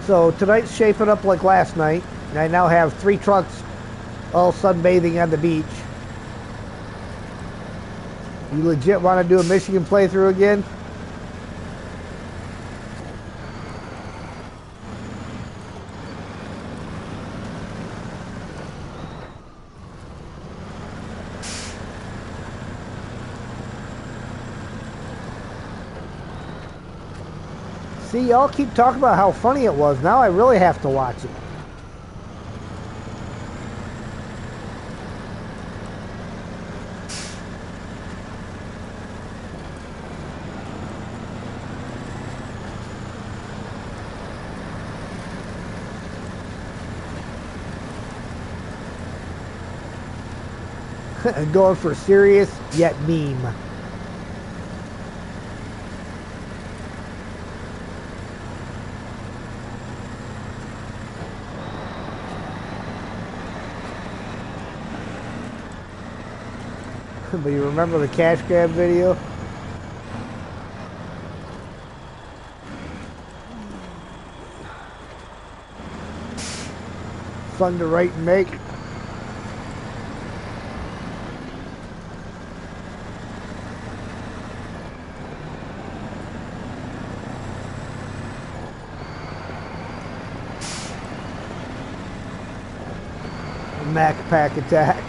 So tonight's shaping up like last night. I now have 3 trucks all sunbathing on the beach. You legit want to do a Michigan playthrough again? See, y'all keep talking about how funny it was. Now I really have to watch it. Going for serious yet meme. But you remember the cash grab video? Fun to write and make. Mac Pack attack.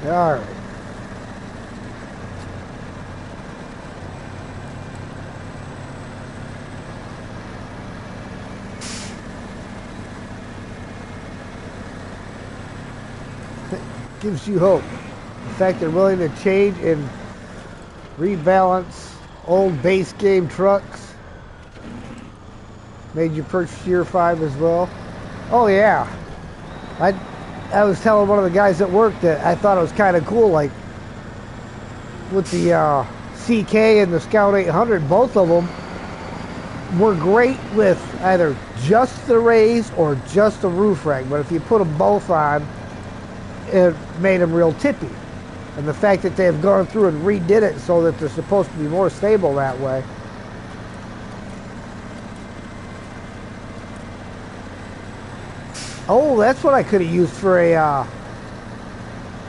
All right. gives you hope. The fact they're willing to change and rebalance old base game trucks. Made you purchase Year 5 as well. Oh yeah. I was telling one of the guys at work that I thought it was kind of cool, like with the CK and the Scout 800, both of them were great with either just the raise or just the roof rack. But if you put them both on, it made them real tippy. And the fact that they have gone through and redid it so that they're supposed to be more stable that way. Oh, that's what I could have used for a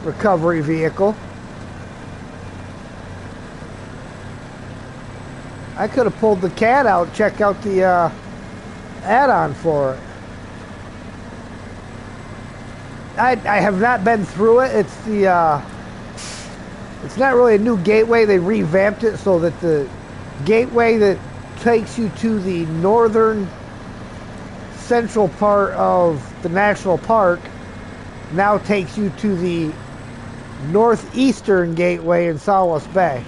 recovery vehicle. I could have pulled the CAD out, check out the add-on for it. I have not been through it. It's the it's not really a new gateway. They revamped it so that the gateway that takes you to the northern central part of the national park now takes you to the northeastern gateway in Solace Bay.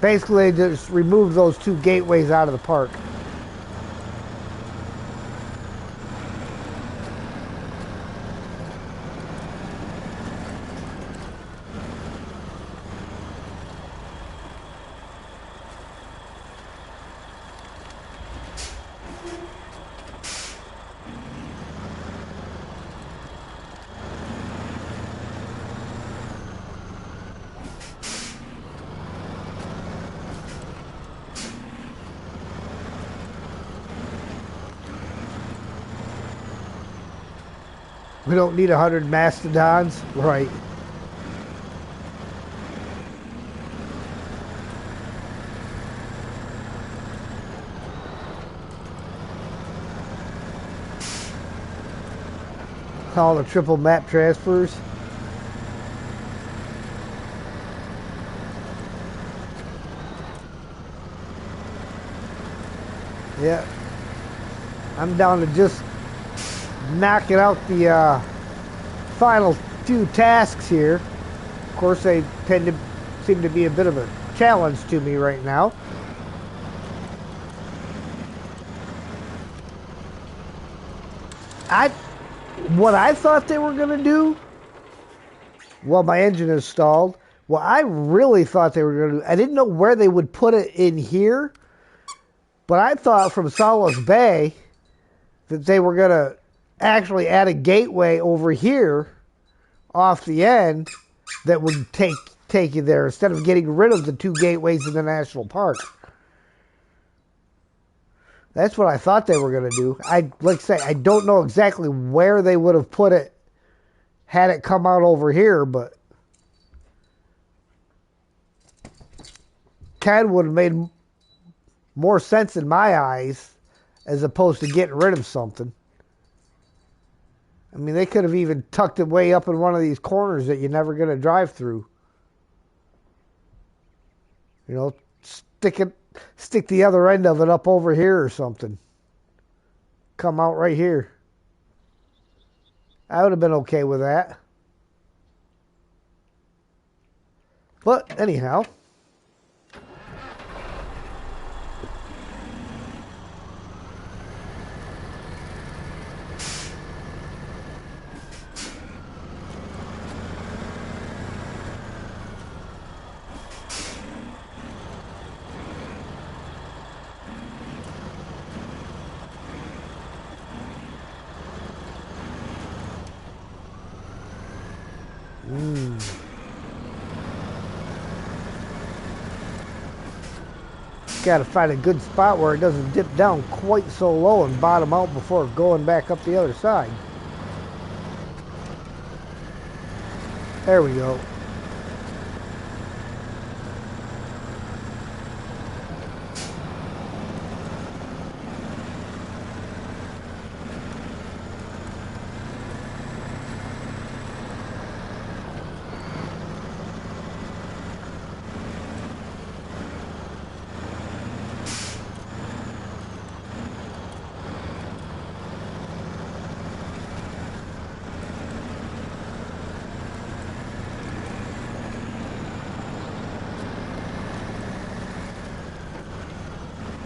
Basically, they just removed those two gateways out of the park. We don't need 100 mastodons, right? All the triple map transfers. Yeah. I'm down to just knocking out the final few tasks here. Of course, they tend to seem to be a bit of a challenge to me right now. What I thought they were going to do, well, my engine is stalled. What I really thought they were going to do, I didn't know where they would put it in here, but I thought from Solace Bay that they were going to actually add a gateway over here off the end that would take you there instead of getting rid of the two gateways in the national park. That's what I thought they were going to do. Like I say, I don't know exactly where they would have put it had it come out over here, but CAD would have made more sense in my eyes as opposed to getting rid of something. I mean, they could have even tucked it way up in one of these corners that you're never going to drive through. You know, stick the other end of it up over here or something. Come out right here. I would have been okay with that. But anyhow. Got to find a good spot where it doesn't dip down quite so low and bottom out before going back up the other side. There we go.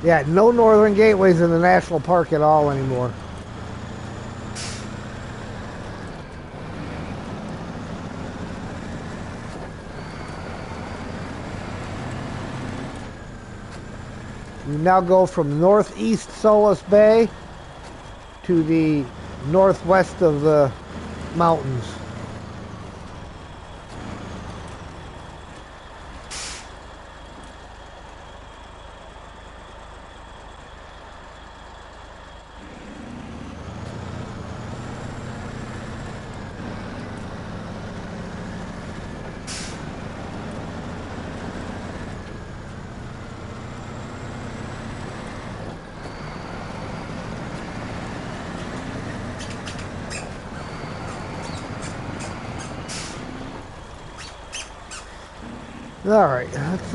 Yeah, no northern gateways in the national park at all anymore. You now go from northeast Solis Bay to the northwest of the mountains. All right, let's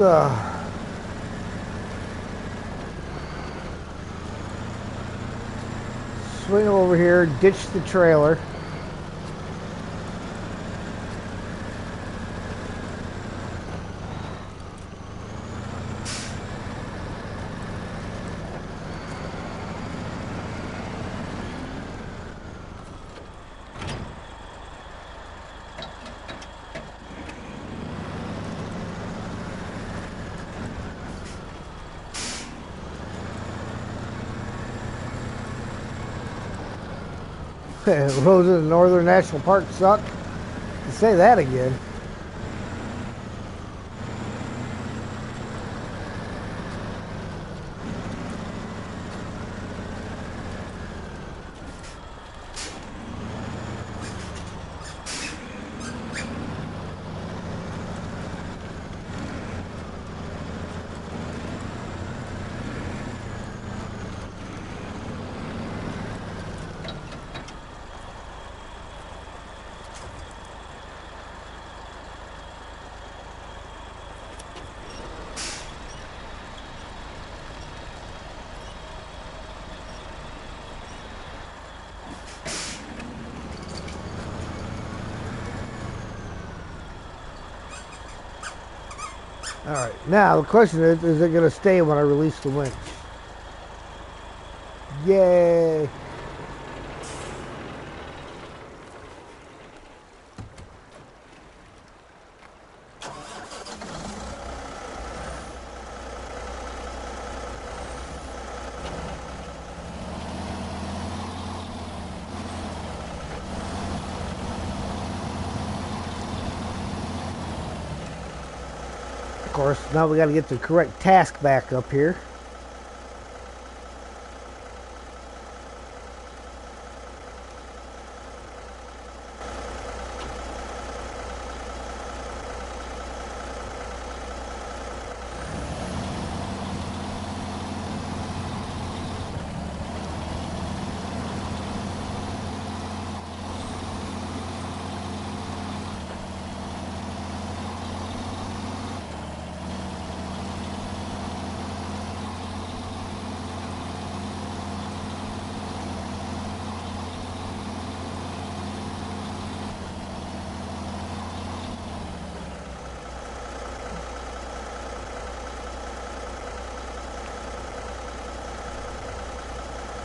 swing over here, ditch the trailer. Roads in the Northern National Park suck. Say that again. All right, now the question is it going to stay when I release the winch? Yay! Of course, now we got to get the correct task back up here.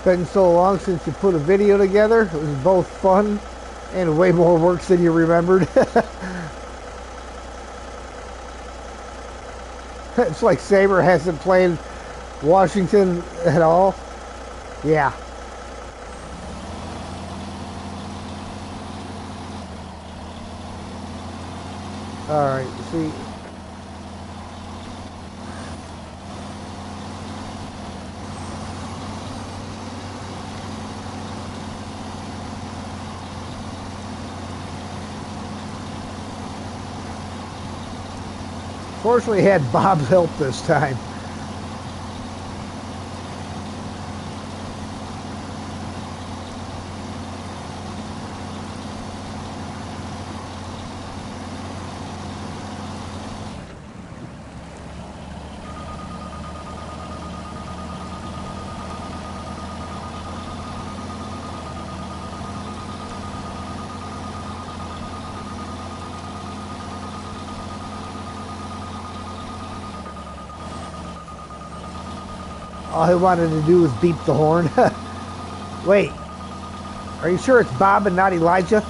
Been so long since you put a video together. It was both fun and way more work than you remembered. It's like Saber hasn't played Washington at all. Yeah. All right. See. Fortunately, had Bob's help this time. All he wanted to do was beep the horn. Wait, are you sure it's Bob and not Elijah?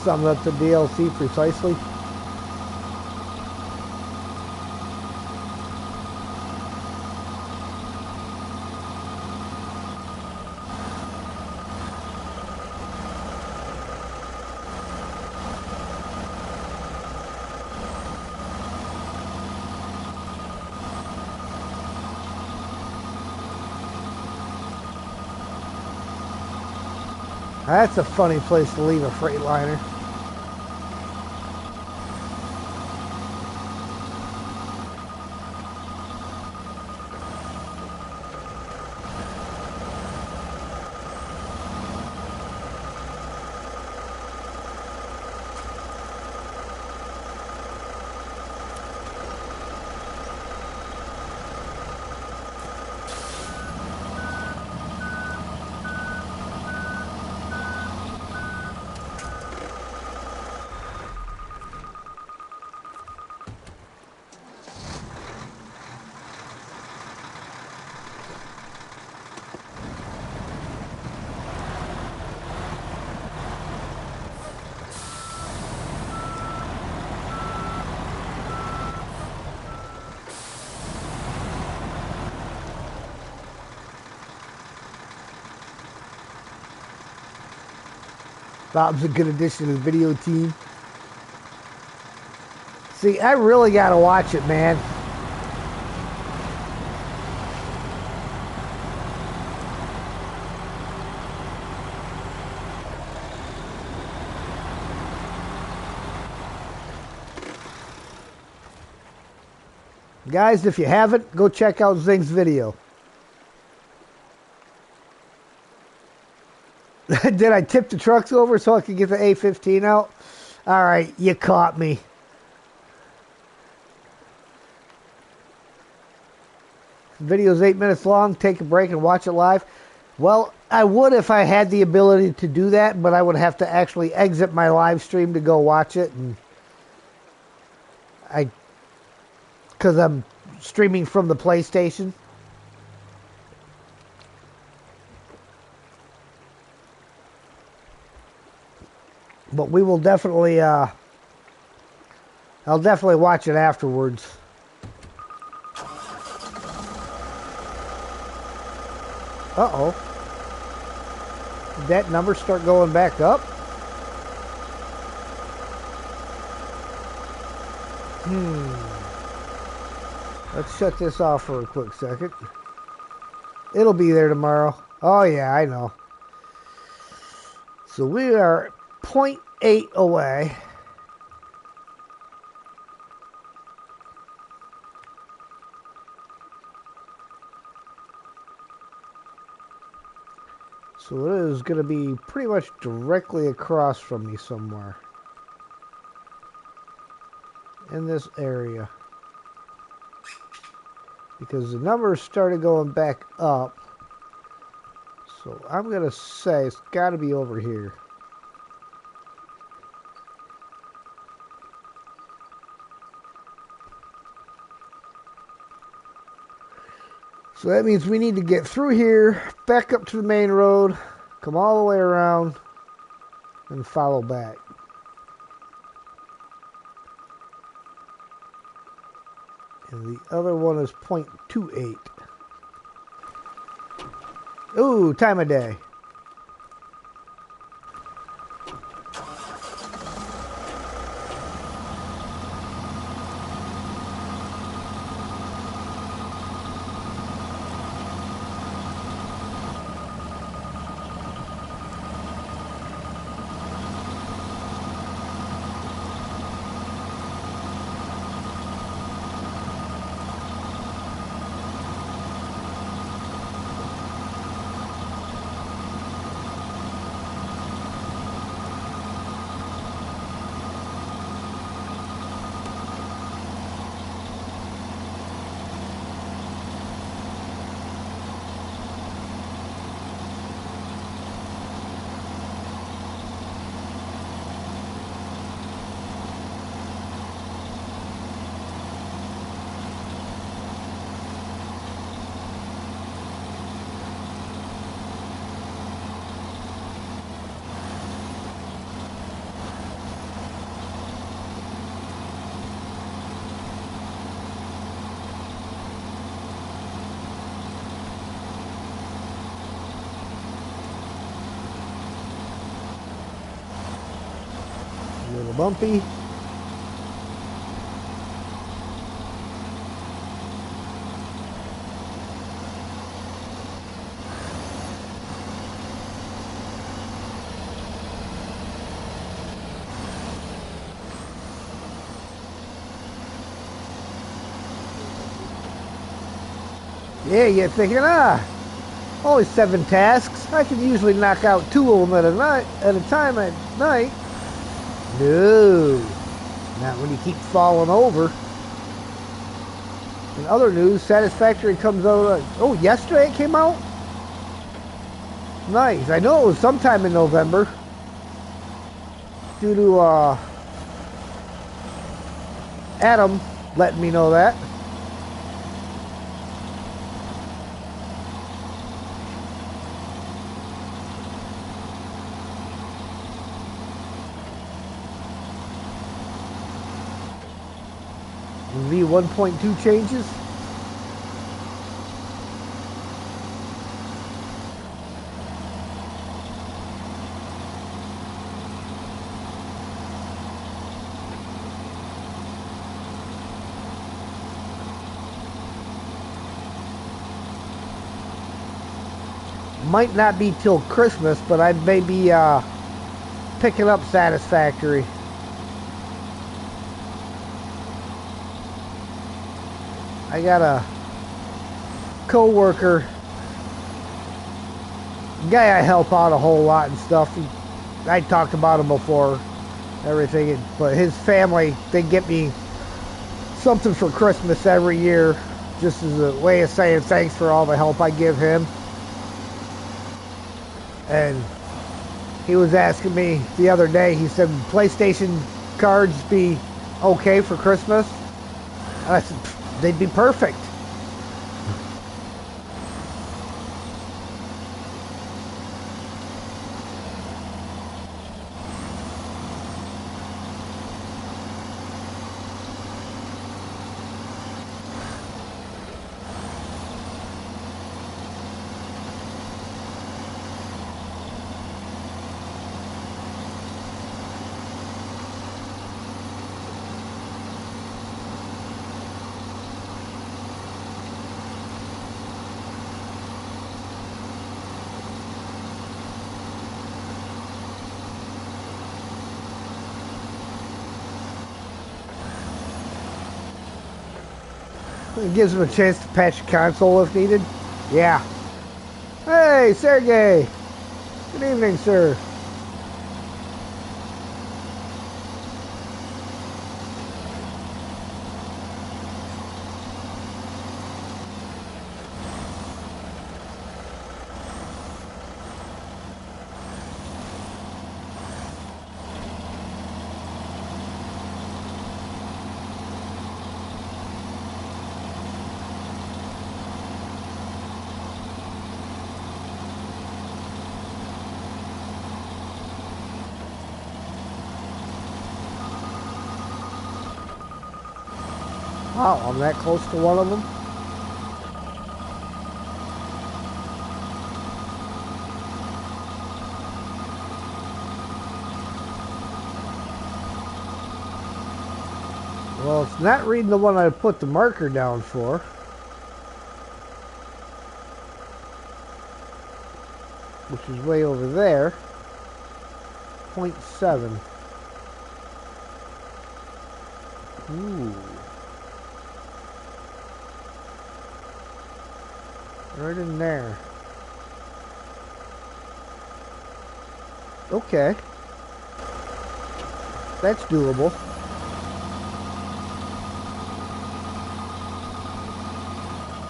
Sum up the DLC precisely. That's a funny place to leave a Freightliner. Bob's a good addition to the video team. See, I really gotta watch it, man. Guys, if you haven't, go check out Zing's video. Did I tip the trucks over so I could get the A15 out? All right, you caught me. The video's 8 minutes long. Take a break and watch it live. Well, I would if I had the ability to do that, but I would have to actually exit my live stream to go watch it, and because I'm streaming from the PlayStation. But we will definitely, I'll definitely watch it afterwards. Uh-oh. Did that number start going back up? Let's shut this off for a quick second. It'll be there tomorrow. Oh, yeah, I know. So we are 0.8 away. So it is going to be pretty much directly across from me somewhere. In this area. Because the numbers started going back up. So I'm going to say it's got to be over here. So that means we need to get through here, back up to the main road, come all the way around, and follow back. And the other one is 0.28. Ooh, time of day. bumpy. Yeah, you're thinking, only 7 tasks. I can usually knock out 2 of them at a time at night. No, not when you keep falling over. In other news, Satisfactory comes out. Oh, yesterday it came out? Nice. I know it was sometime in November. Due to Adam letting me know that. V1.2 changes. Might not be till Christmas, but I may be picking up Satisfactory. I got a co-worker, guy I help out a whole lot and stuff. I talked about him before, everything, but his family, they get me something for Christmas every year, just as a way of saying thanks for all the help I give him. And he was asking me the other day, he said, PlayStation cards be okay for Christmas? And I said, they'd be perfect. It gives him a chance to patch the console if needed. Yeah. Hey, Sergey. Good evening, sir. Wow, I'm that close to one of them. Well, it's not reading the one I put the marker down for. Which is way over there. 0.7. Ooh. Right in there. Okay. That's doable.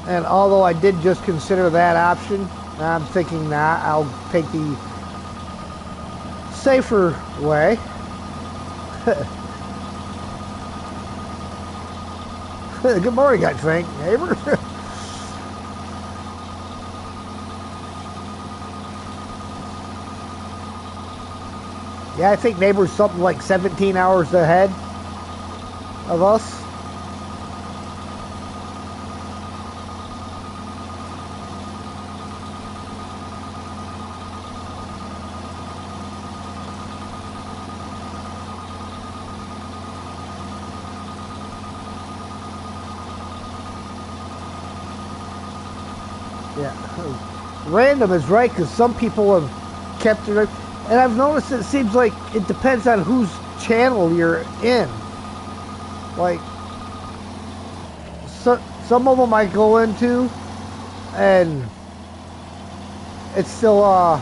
And although I did just consider that option, I'm thinking, nah, I'll take the safer way. Good morning, I think, neighbor. Yeah, I think neighbor's something like 17 hours ahead of us. Yeah. Random is right because some people have kept it. And I've noticed it seems like it depends on whose channel you're in. Like, some of them I go into and it still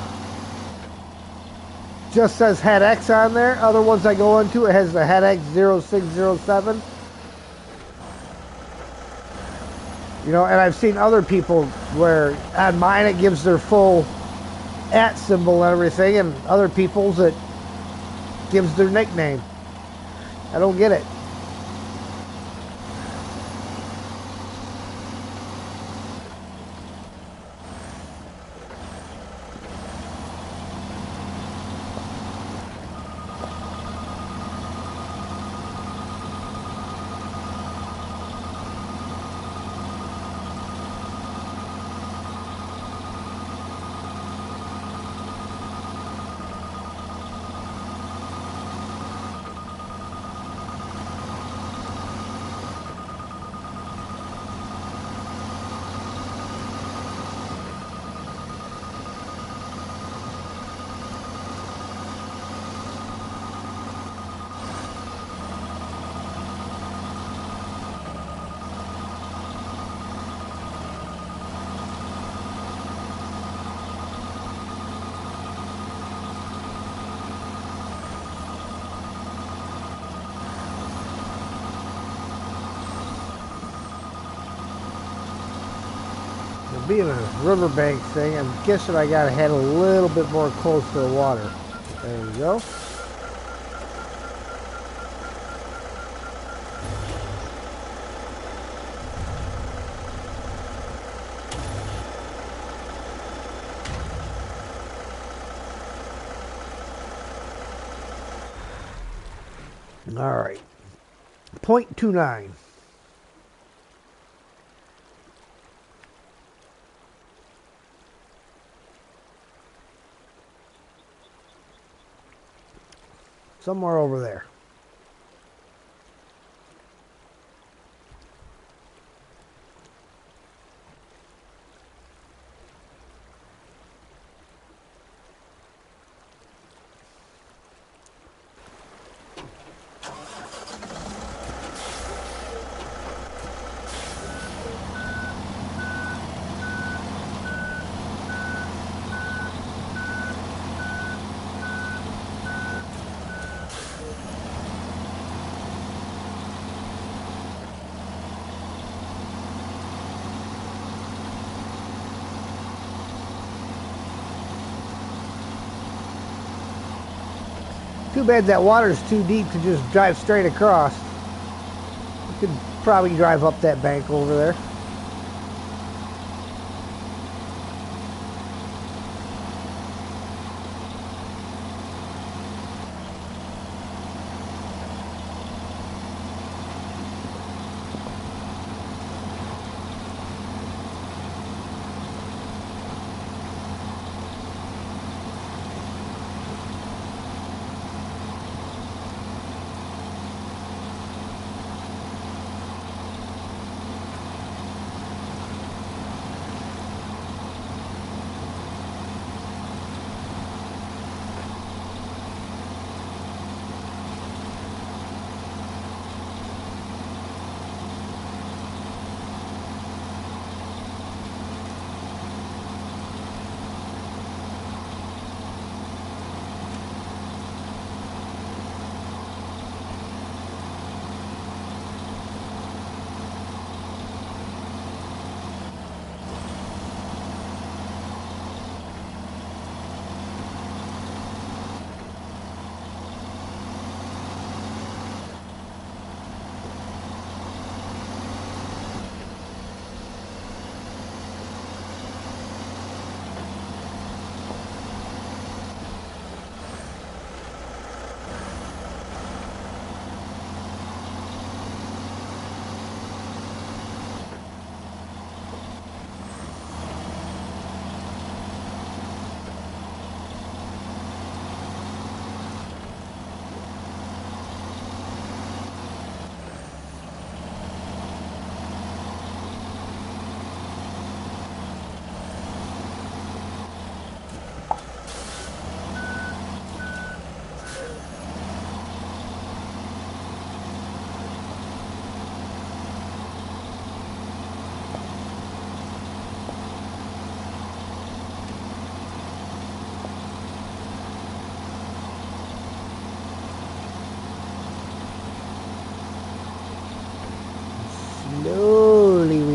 just says head X on there. Other ones I go into, it has the head X 0607. You know, and I've seen other people where on mine it gives their full @ symbol and everything, and other people's it gives their nickname. I don't get it. Being a riverbank thing, I'm guessing I gotta head a little bit more close to the water. There we go. All right. 0.29. Somewhere over there. Too bad that water's too deep to just drive straight across. You could probably drive up that bank over there.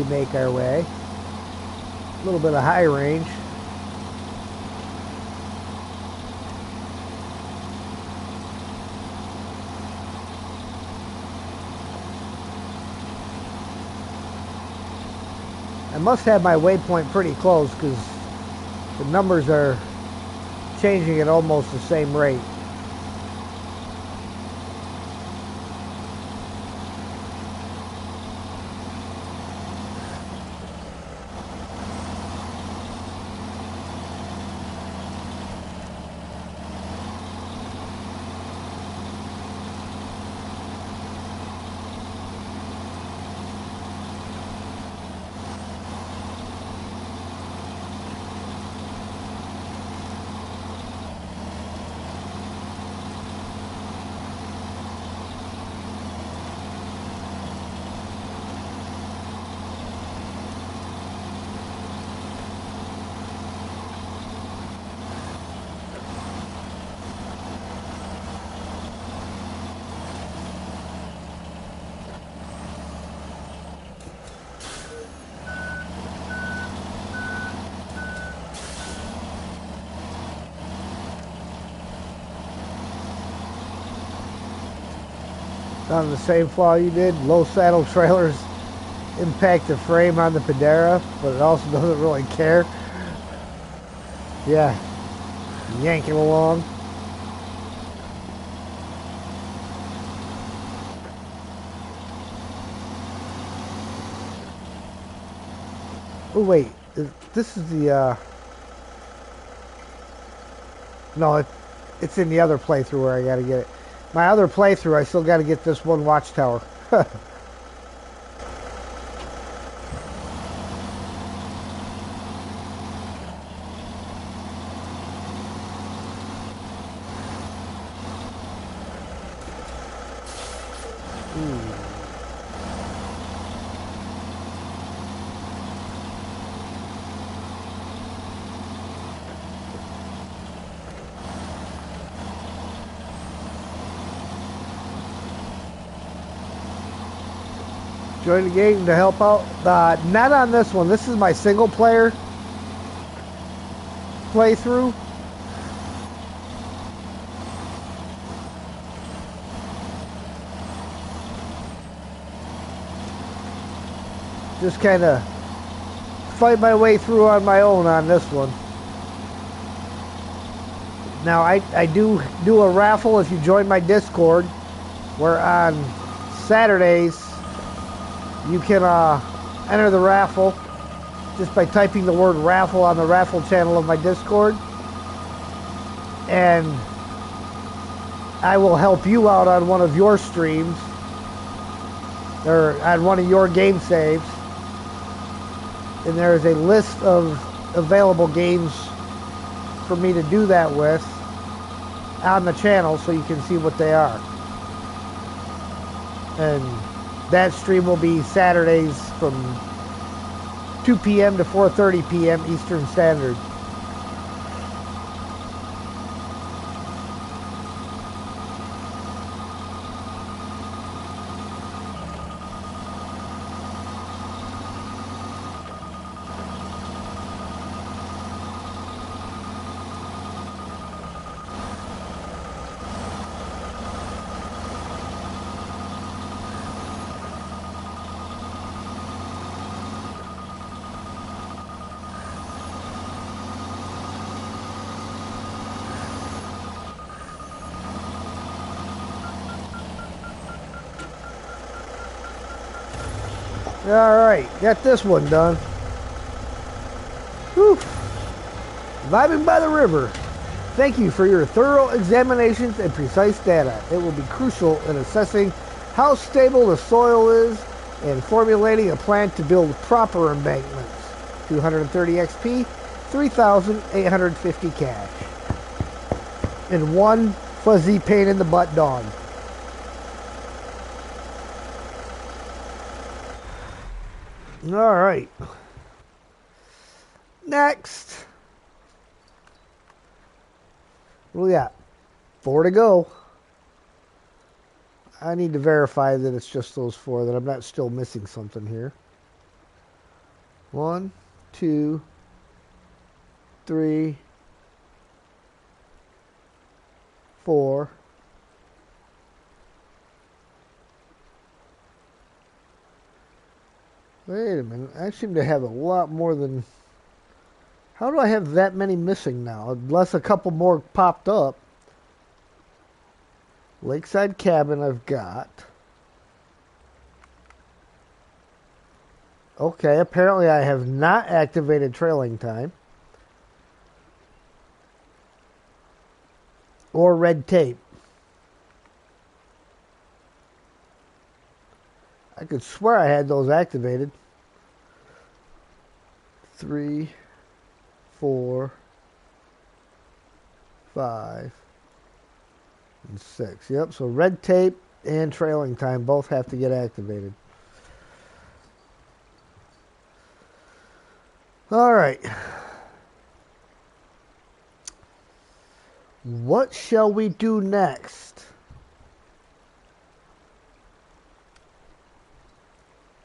make our way. A little bit of high range. I must have my waypoint pretty close because the numbers are changing at almost the same rate. On the same flaw you did, low saddle trailers impact the frame on the Pedera, but it also doesn't really care. Yeah, yanking along. Oh wait, this is the no, it's in the other playthrough where I gotta get it. My other playthrough, I still gotta get this one watchtower. Join the game to help out. Not on this one. This is my single player playthrough. Just kind of fight my way through on my own on this one. Now I do a raffle if you join my Discord, where on Saturdays you can enter the raffle just by typing the word raffle on the raffle channel of my Discord, and I will help you out on one of your streams or on one of your game saves. And there is a list of available games for me to do that with on the channel, so you can see what they are. And that stream will be Saturdays from 2 p.m. to 4:30 p.m. Eastern Standard. Alright, got this one done. Whew. Vibing by the river. Thank you for your thorough examinations and precise data. It will be crucial in assessing how stable the soil is and formulating a plan to build proper embankments. 230 XP, 3,850 cash. And one fuzzy pain in the butt dog. All right. Next. What do we got? 4 to go. I need to verify that it's just those 4, that I'm not still missing something here. 1, 2, 3, 4. Wait a minute. I seem to have a lot more than... How do I have that many missing now? Unless a couple more popped up. Lakeside Cabin I've got. Okay, apparently I have not activated trailing time. Or red tape. I could swear I had those activated. 3, 4, 5, and 6. Yep, so red tape and trailing time both have to get activated. Alright. What shall we do next?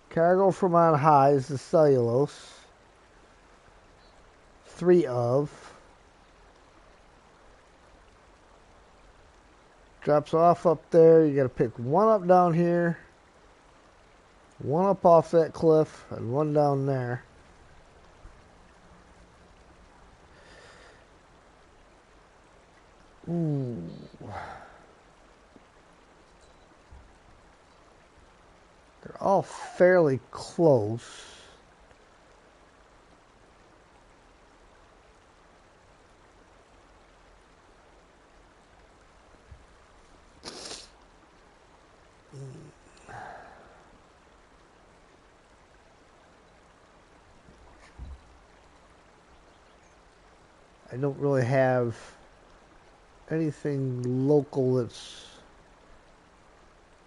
Cargo from on high is the cellulose. 3 of. Drops off up there. You got to pick one up down here, one up off that cliff, and one down there. Ooh. They're all fairly close. I don't really have anything local that's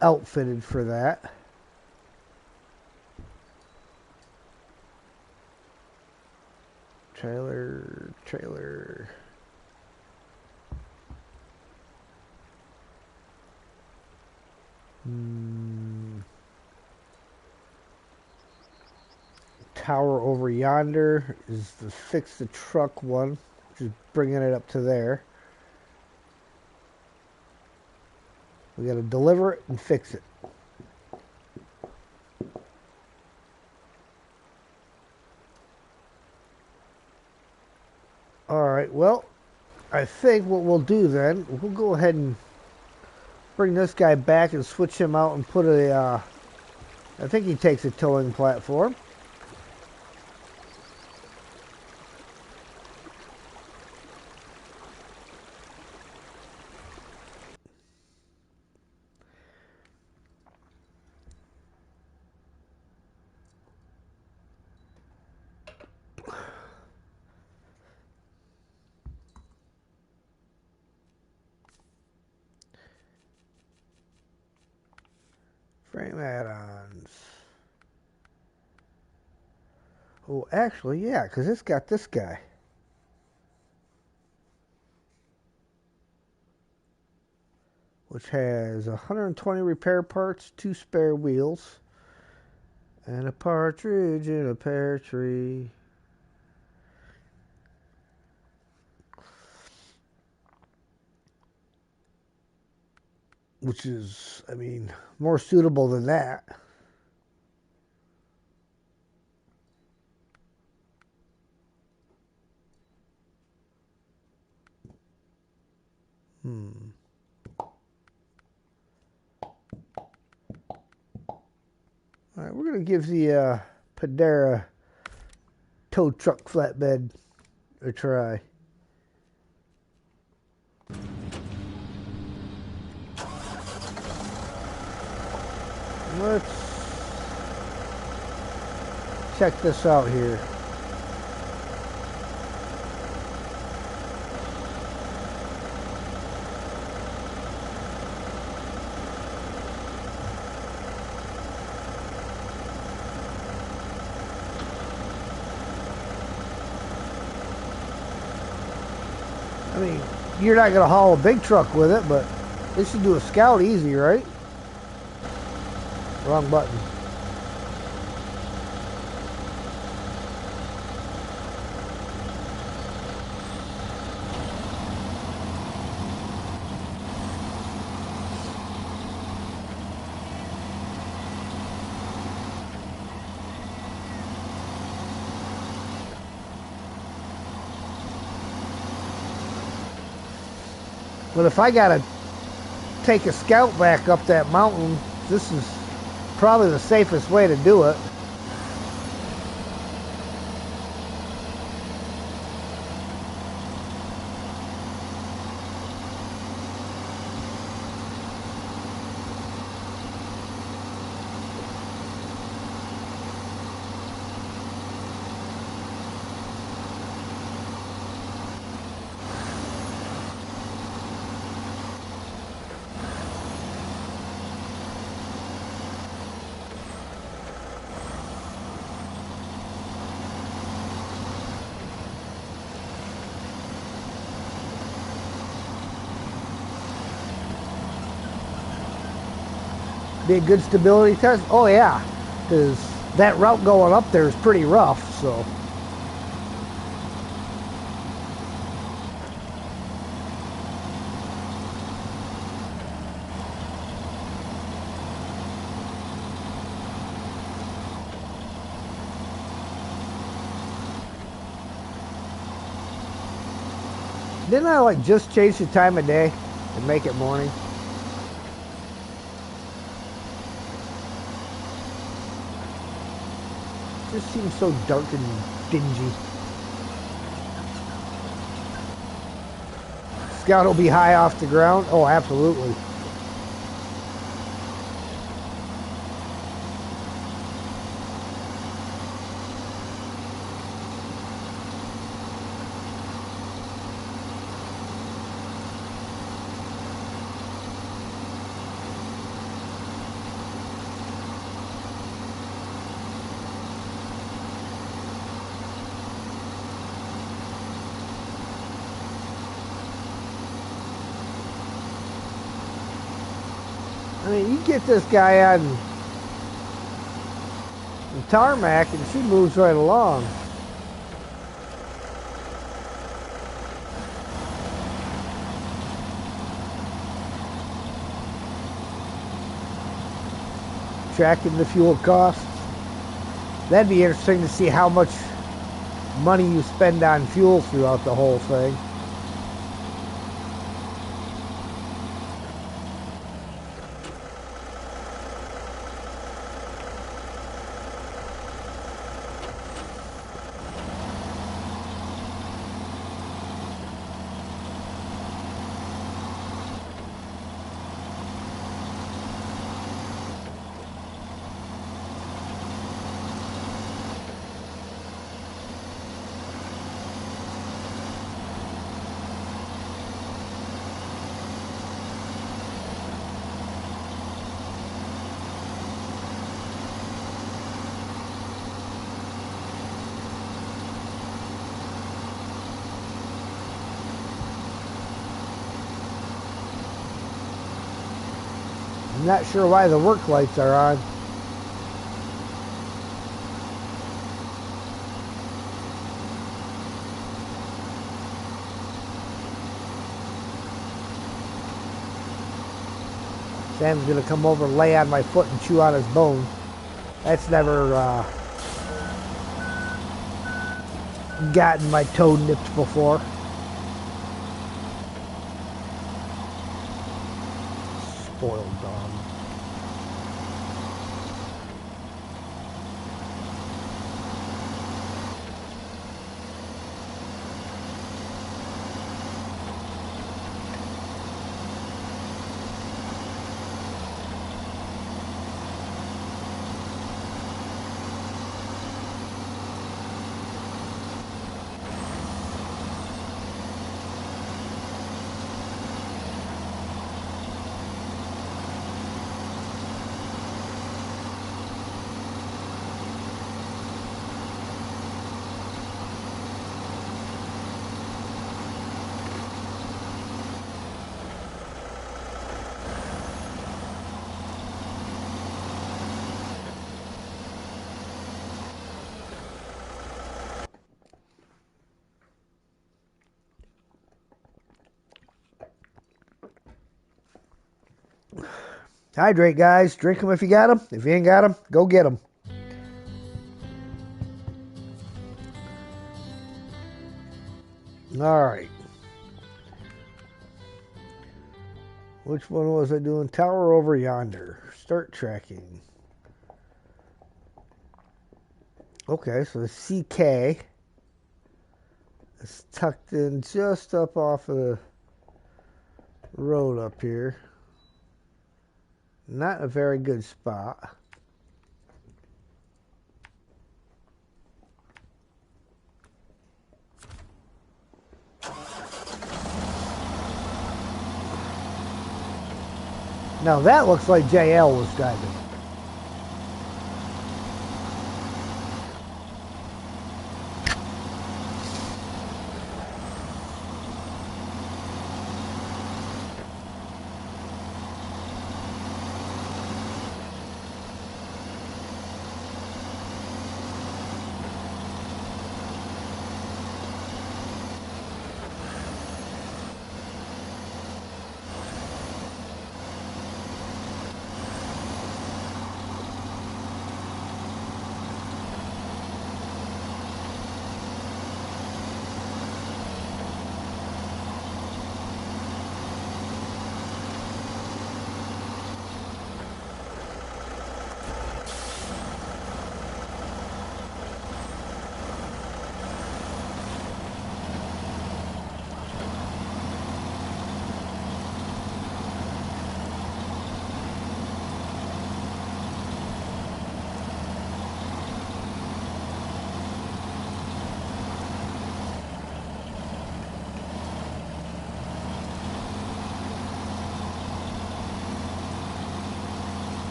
outfitted for that. Trailer. Tower over yonder is the fix the truck one, which is bringing it up to there. We got to deliver it and fix it. Alright, well, I think what we'll do then, we'll go ahead and bring this guy back and switch him out and put a, I think he takes a towing platform. Frame add-ons. Oh, actually, yeah, because it's got this guy. Which has 120 repair parts, 2 spare wheels, and a partridge in a pear tree. Which is, I mean, more suitable than that. Alright, we're going to give the Padera tow truck flatbed a try. Let's check this out here. I mean, you're not going to haul a big truck with it, but this should do a Scout easy, right? Wrong button. But if I gotta take a scout back up that mountain, this is probably the safest way to do it. Be a good stability test? Oh yeah, because that route going up there is pretty rough, so. Didn't I like just change the time of day and make it morning? It just seems so dark and dingy. Scout will be high off the ground? Oh, absolutely. I mean, you get this guy on the tarmac and she moves right along. Tracking the fuel costs. That'd be interesting to see how much money you spend on fuel throughout the whole thing. I'm not sure why the work lights are on. Sam's gonna come over, lay on my foot, and chew on his bone. That's never gotten my toe nipped before. Spoiled dog. Hydrate, guys. Drink them if you got them. If you ain't got them, go get them. All right. Which one was I doing? Tower over yonder. Start tracking. Okay, so the CK is tucked in just up off of the road up here. Not a very good spot. Now that looks like JL was driving.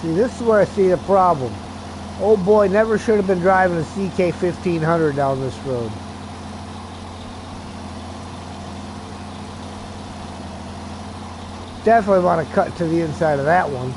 See, this is where I see the problem. Old boy never should have been driving a CK 1500 down this road. Definitely want to cut to the inside of that one.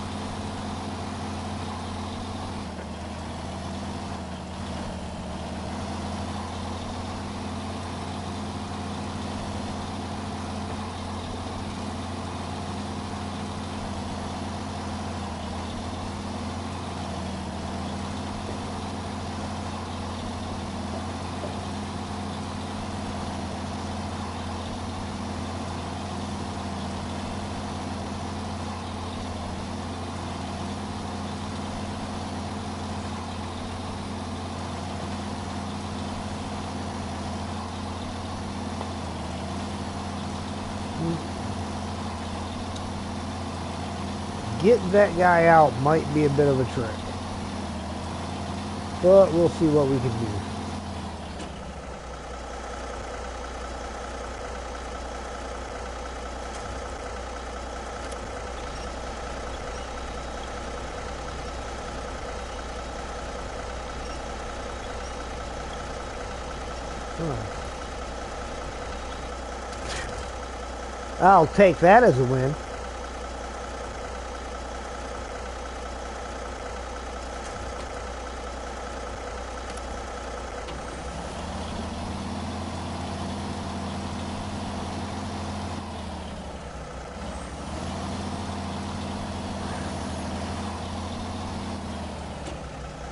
Getting that guy out might be a bit of a trick. But we'll see what we can do. I'll take that as a win.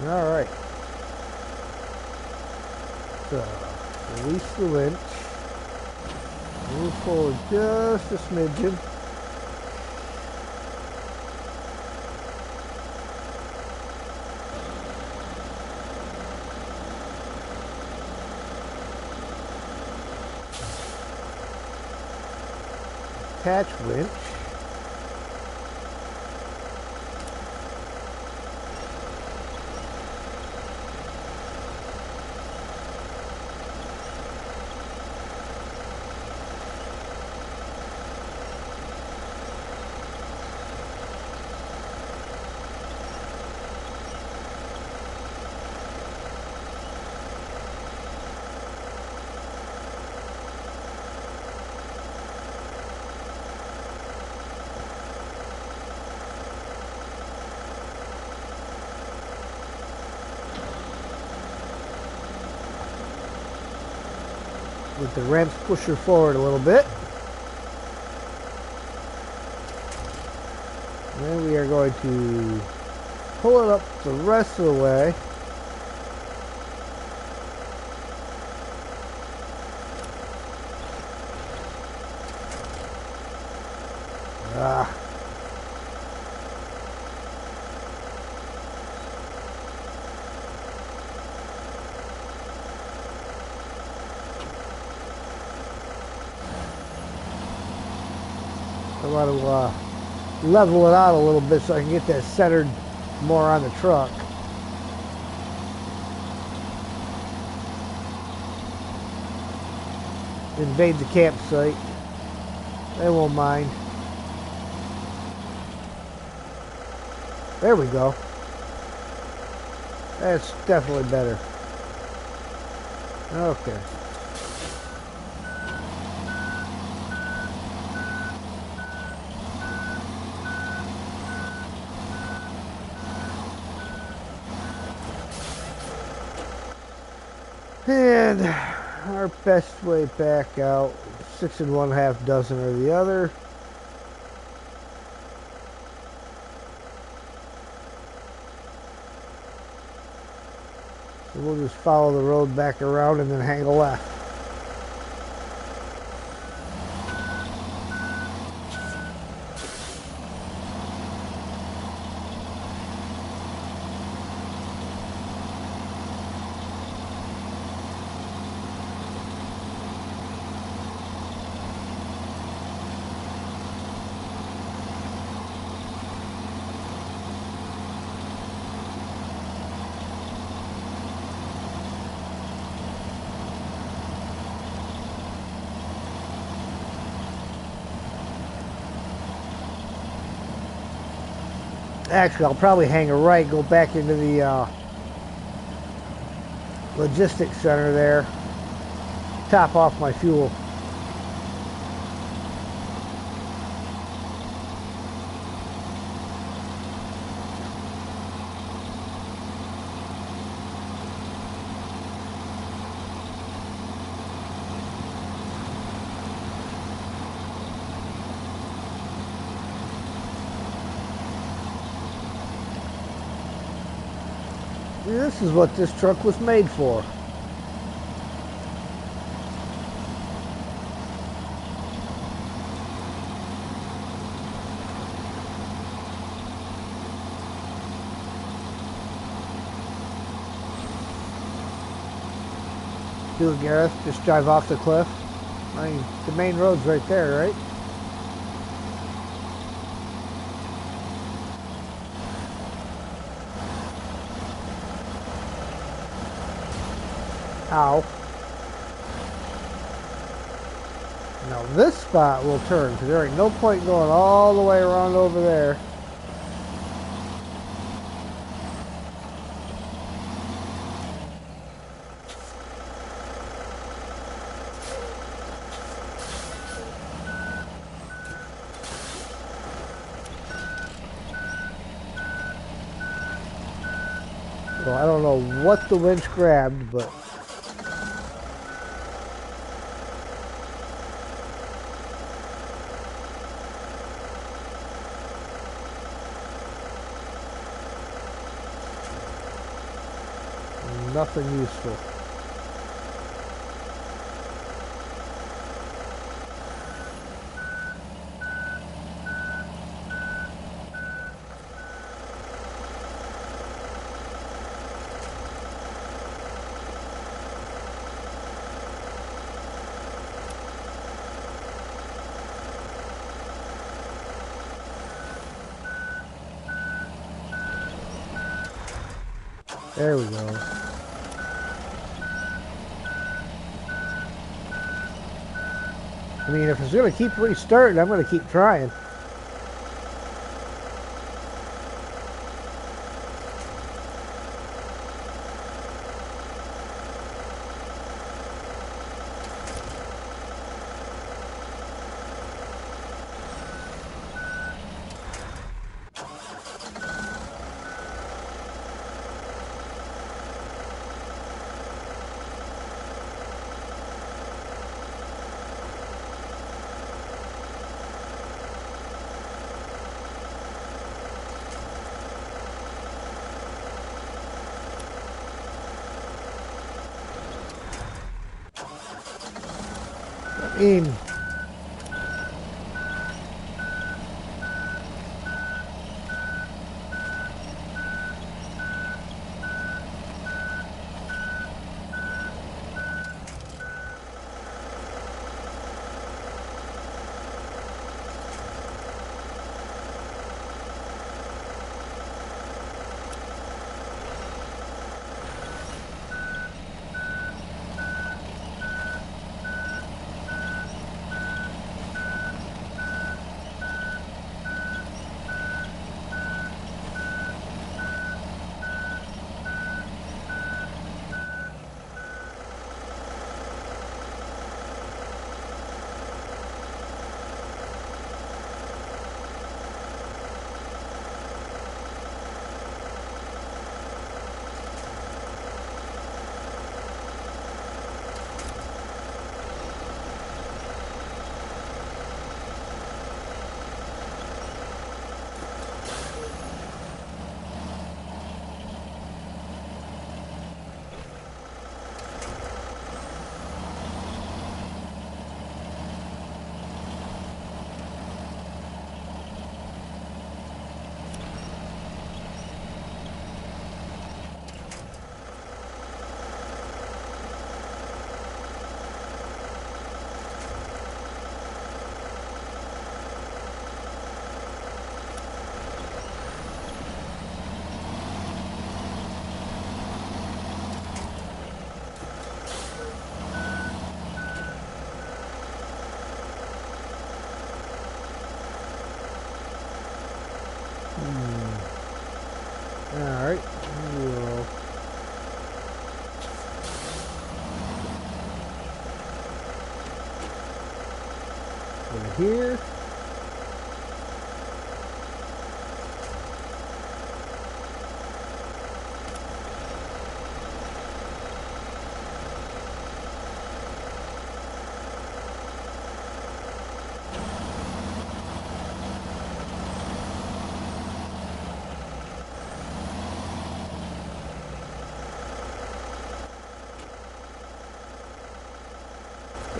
All right. So, release the winch. Move forward just a smidgen. Attach winch. With the ramps push her forward a little bit. And then we are going to pull it up the rest of the way. Ah. I want to level it out a little bit so I can get that centered more on the truck. Invade the campsite. They won't mind. There we go. That's definitely better. Okay. And our best way back out, 6 1/2 dozen or the other. So we'll just follow the road back around and then hang a left. Actually, I'll probably hang a right, go back into the logistics center there, top off my fuel. This is what this truck was made for. Do it, Gareth. Just drive off the cliff. I mean, the main road's right there, right? Ow. Now this spot will turn, because there ain't no point going all the way around over there. So I don't know what the winch grabbed, but nothing useful. There we go. I mean, if it's going to keep restarting, I'm going to keep trying. I mean, alright. We'll over here.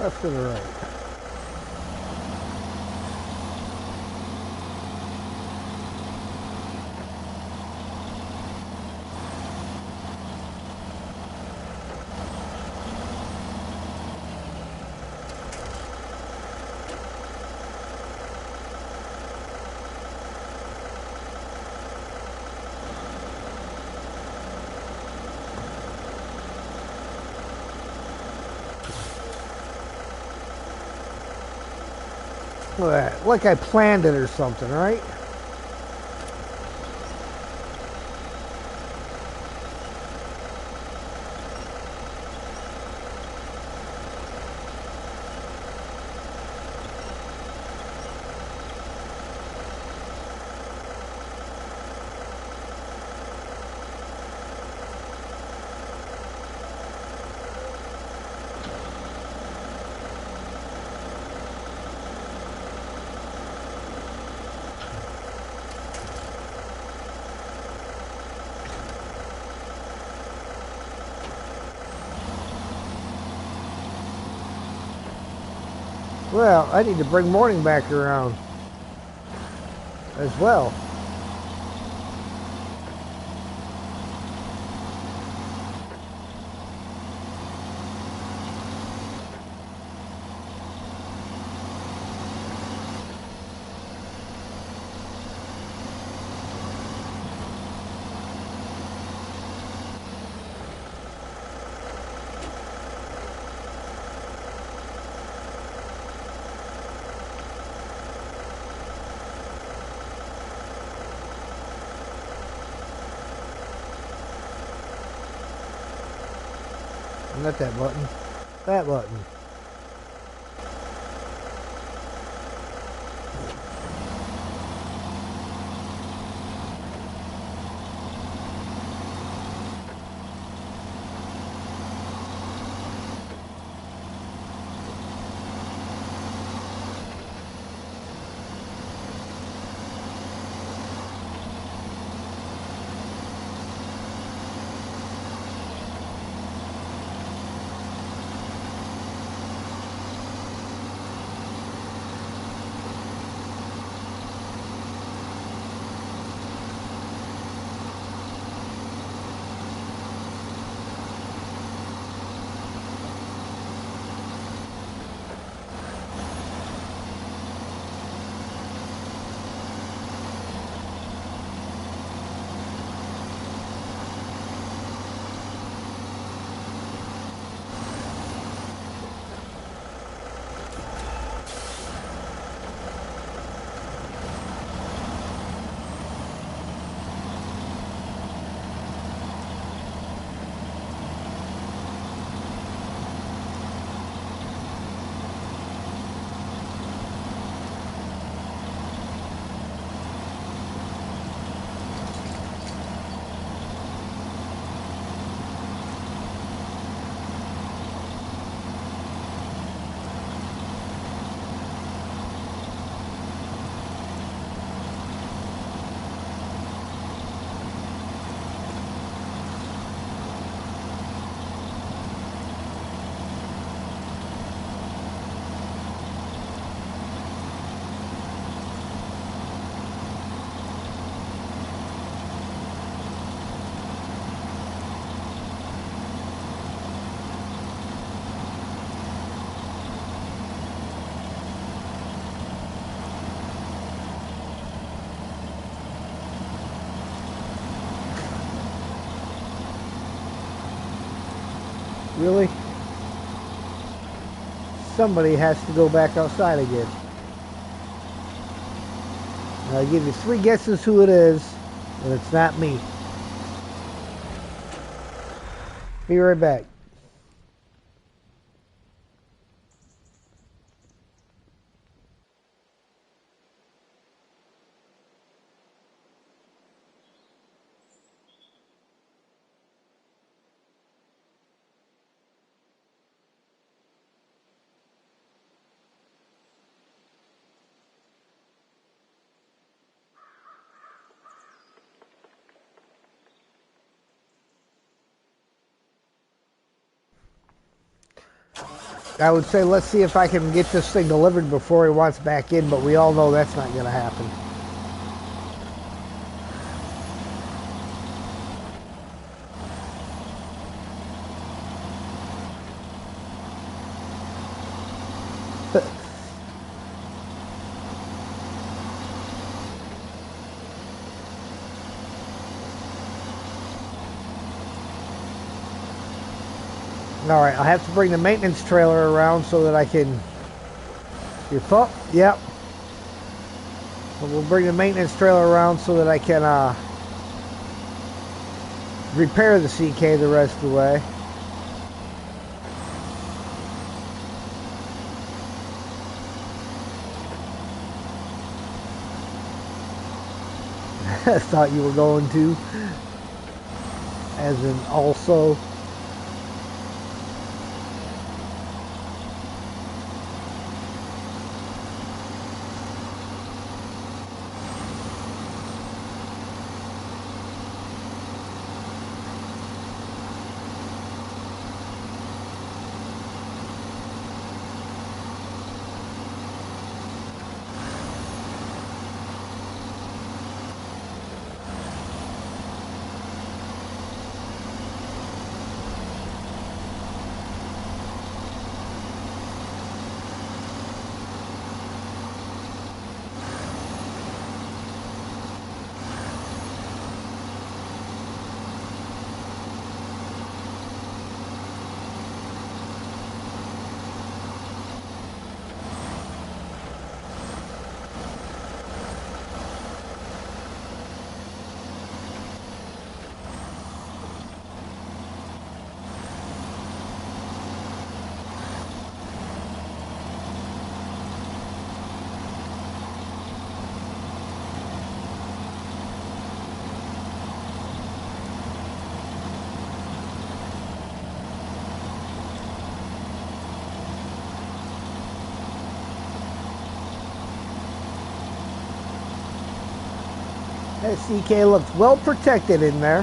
Left to the right. Look at that. Like I planned it or something, right? Well, I need to bring morning back around as well. Not that button. That button. Really? Somebody has to go back outside again. I'll give you 3 guesses who it is, and it's not me. Be right back. I would say let's see if I can get this thing delivered before he wants back in, but we all know that's not going to happen. All right, I'll have to bring the maintenance trailer around so that I can... Your pup? Yep. We'll bring the maintenance trailer around so that I can repair the CK the rest of the way. I thought you were going to. As in also. That CK looks well protected in there.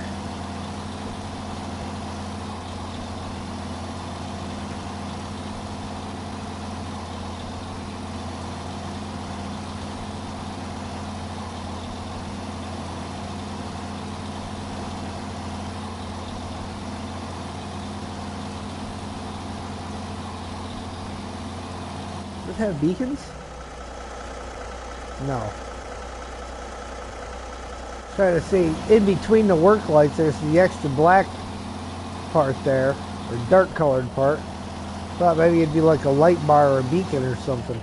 Does it have beacons? No. Trying to see, in between the work lights, there's the extra black part there, or dark colored part. Thought maybe it'd be like a light bar or a beacon or something.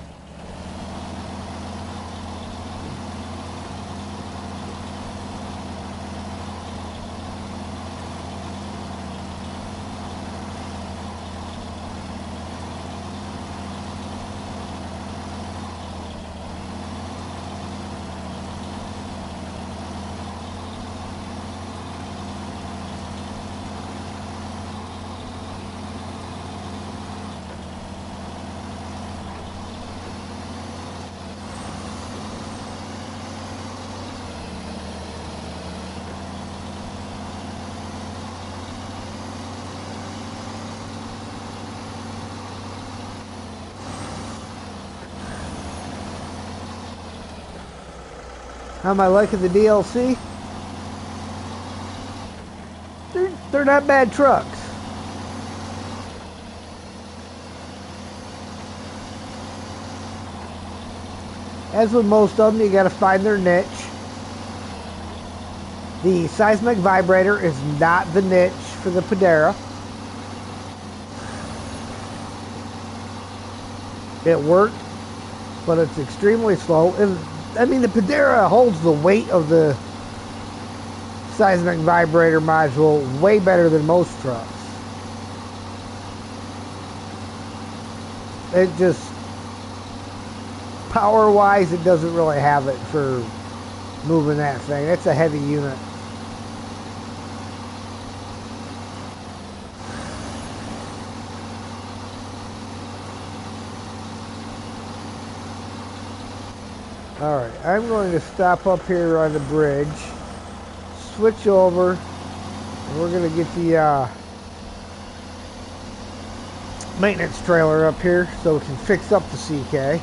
How am I liking the DLC? They're not bad trucks. As with most of them, you got to find their niche. The seismic vibrator is not the niche for the Pedera. It worked, but it's extremely slow. And I mean, the Padera holds the weight of the seismic vibrator module way better than most trucks. It just, power-wise, it doesn't really have it for moving that thing. It's a heavy unit. Alright, I'm going to stop up here on the bridge, switch over, and we're going to get the maintenance trailer up here so we can fix up the CK.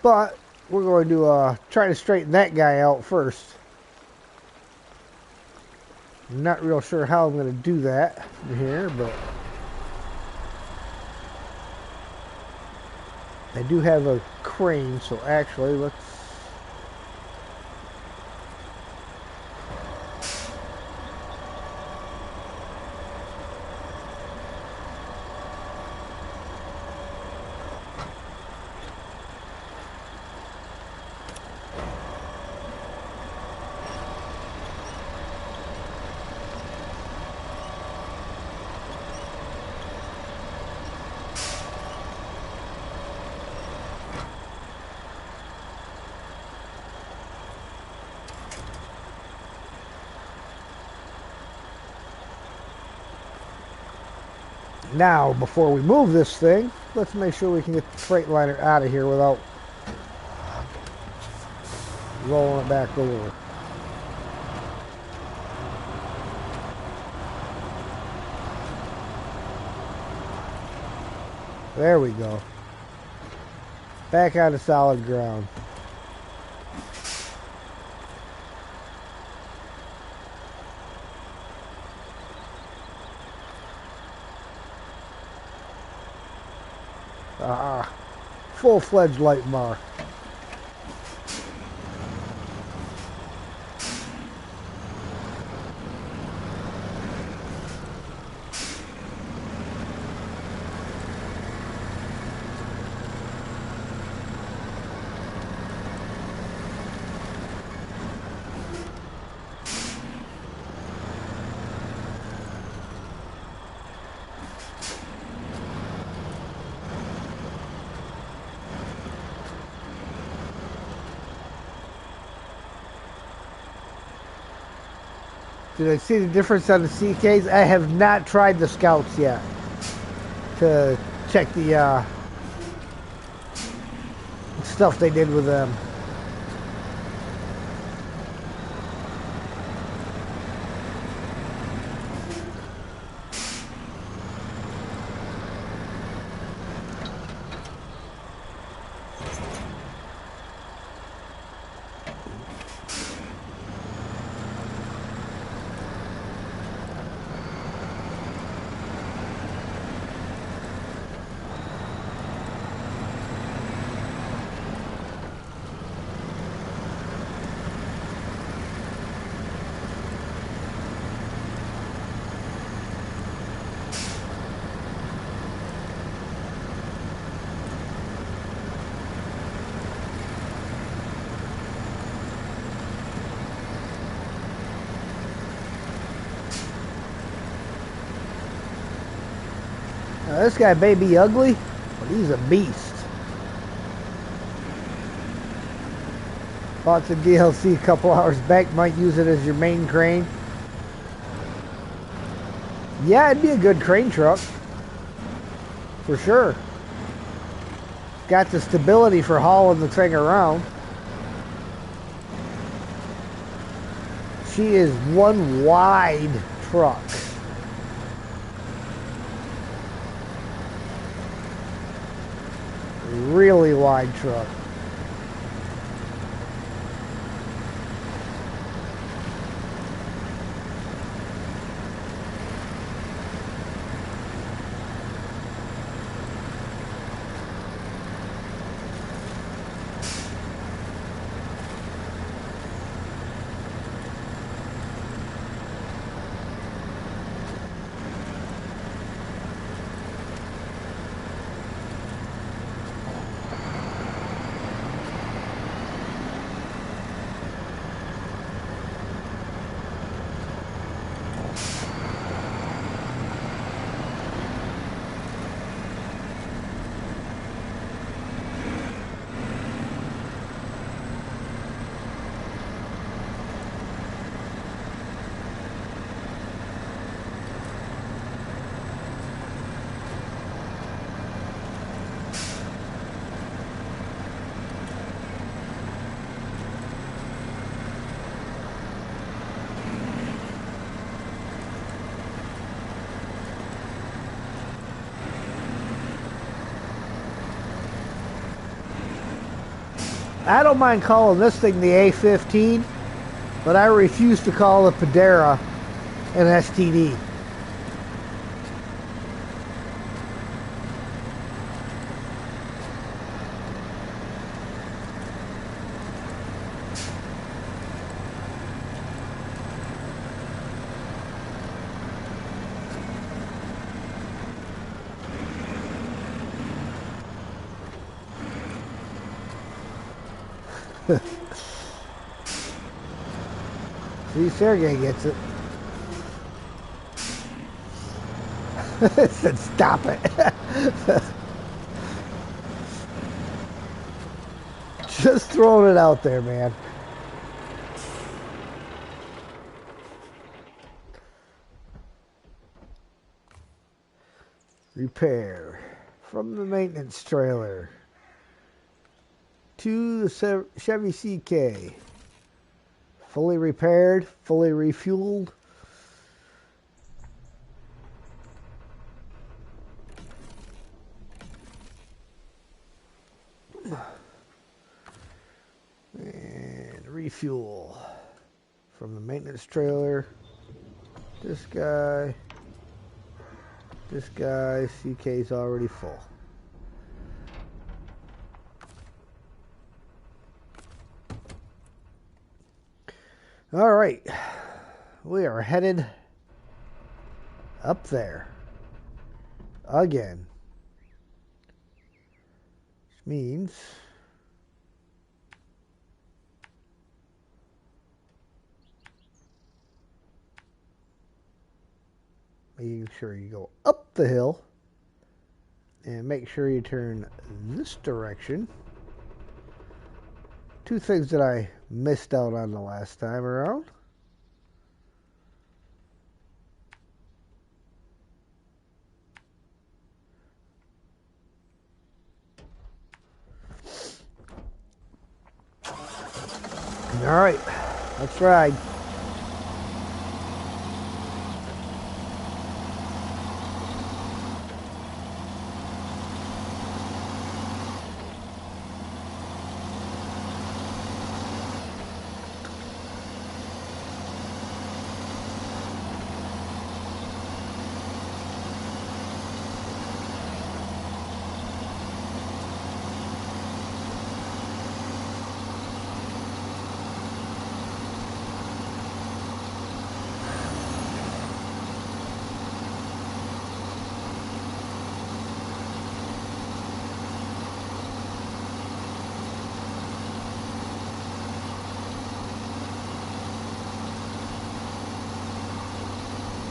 But we're going to try to straighten that guy out first. I'm not real sure how I'm going to do that from here, but I do have a crane, so actually let's... Now, before we move this thing, let's make sure we can get the Freightliner out of here without rolling it back over. There we go. Back onto solid ground. Full-fledged light bar. Did I see the difference on the CKs? I have not tried the Scouts yet to check the stuff they did with them. Now, this guy may be ugly, but he's a beast. Bought some DLC a couple hours back. Might use it as your main crane. Yeah, it'd be a good crane truck. For sure. Got the stability for hauling the thing around. She is one wide truck. Really wide truck. I don't mind calling this thing the A15, but I refuse to call the Padera an STD. See, Sergey gets it. Said, stop it. Just throwing it out there, man. Repair from the maintenance trailer to the Chevy CK. Fully repaired, fully refueled. And refuel from the maintenance trailer. This guy, CK's already full. All right, we are headed up there again, which means making sure you go up the hill and make sure you turn this direction. Two things that I missed out on the last time around. All right, let's ride.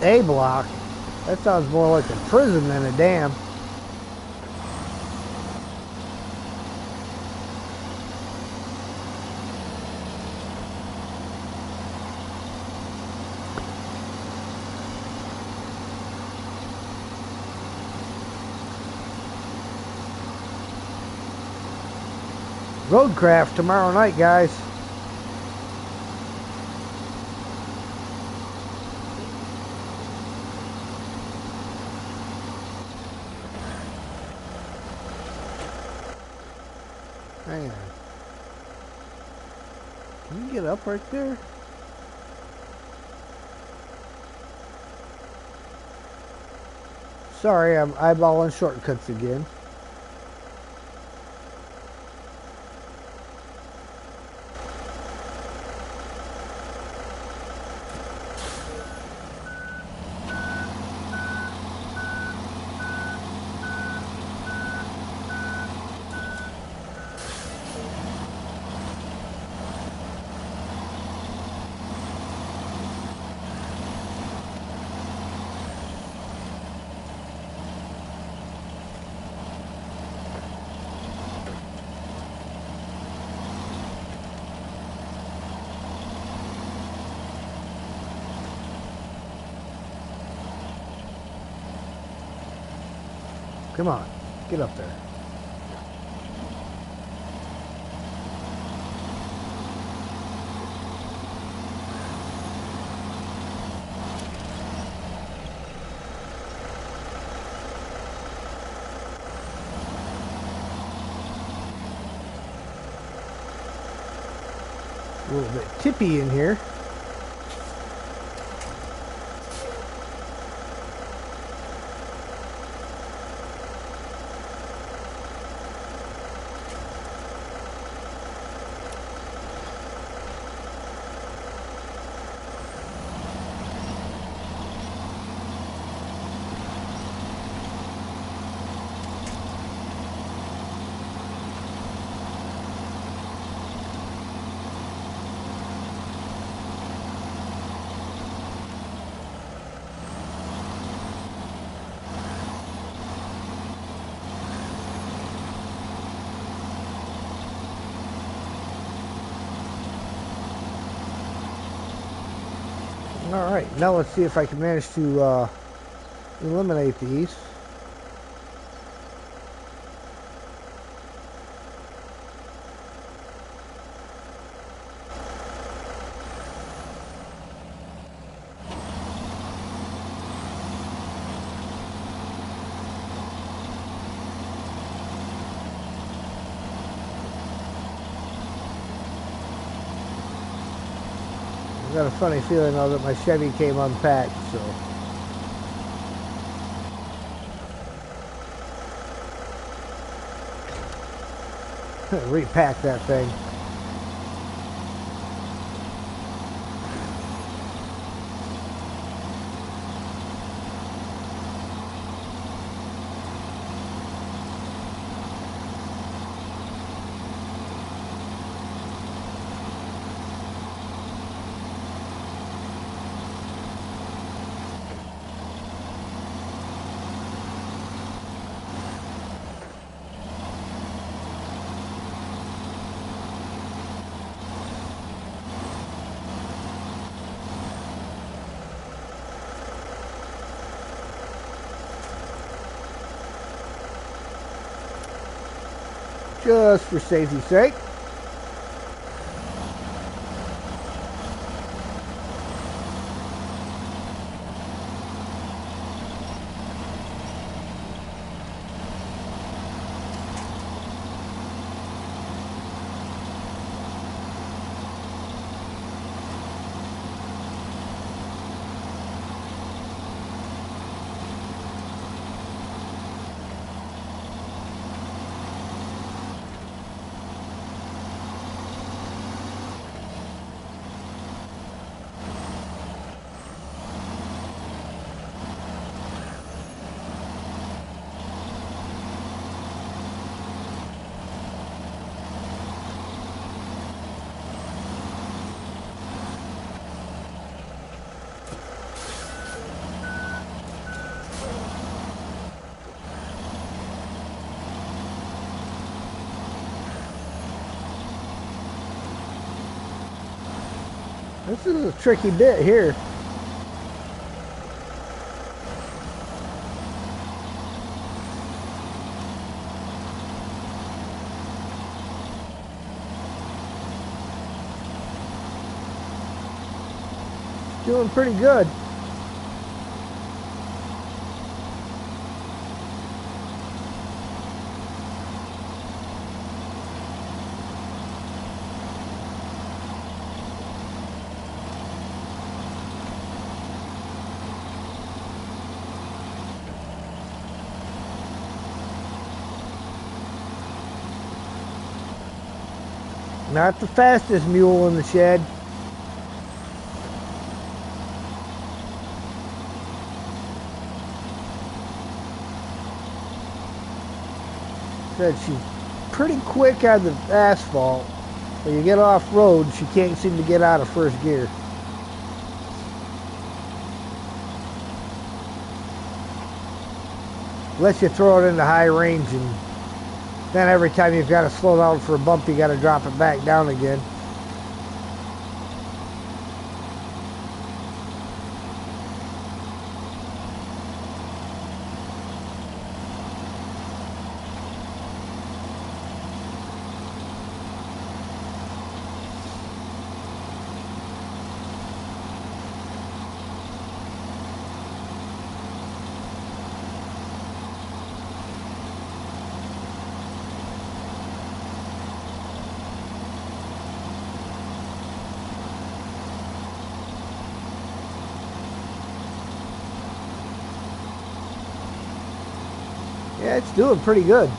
A block? That sounds more like a prison than a dam. Roadcraft tomorrow night, guys. Hang on. Can you get up right there? Sorry, I'm eyeballing shortcuts again. Come on, get up there. A little bit tippy in here. Alright, now let's see if I can manage to eliminate these. I got a funny feeling though that my Chevy came unpacked, so. Repack that thing. Just for safety's sake. This is a tricky bit here. Doing pretty good. Not the fastest mule in the shed. Said she's pretty quick on the asphalt. When you get off road, she can't seem to get out of first gear. Unless you throw it into high range, and then every time you've got to slow down for a bump, you got to drop it back down again. Yeah, it's doing pretty good.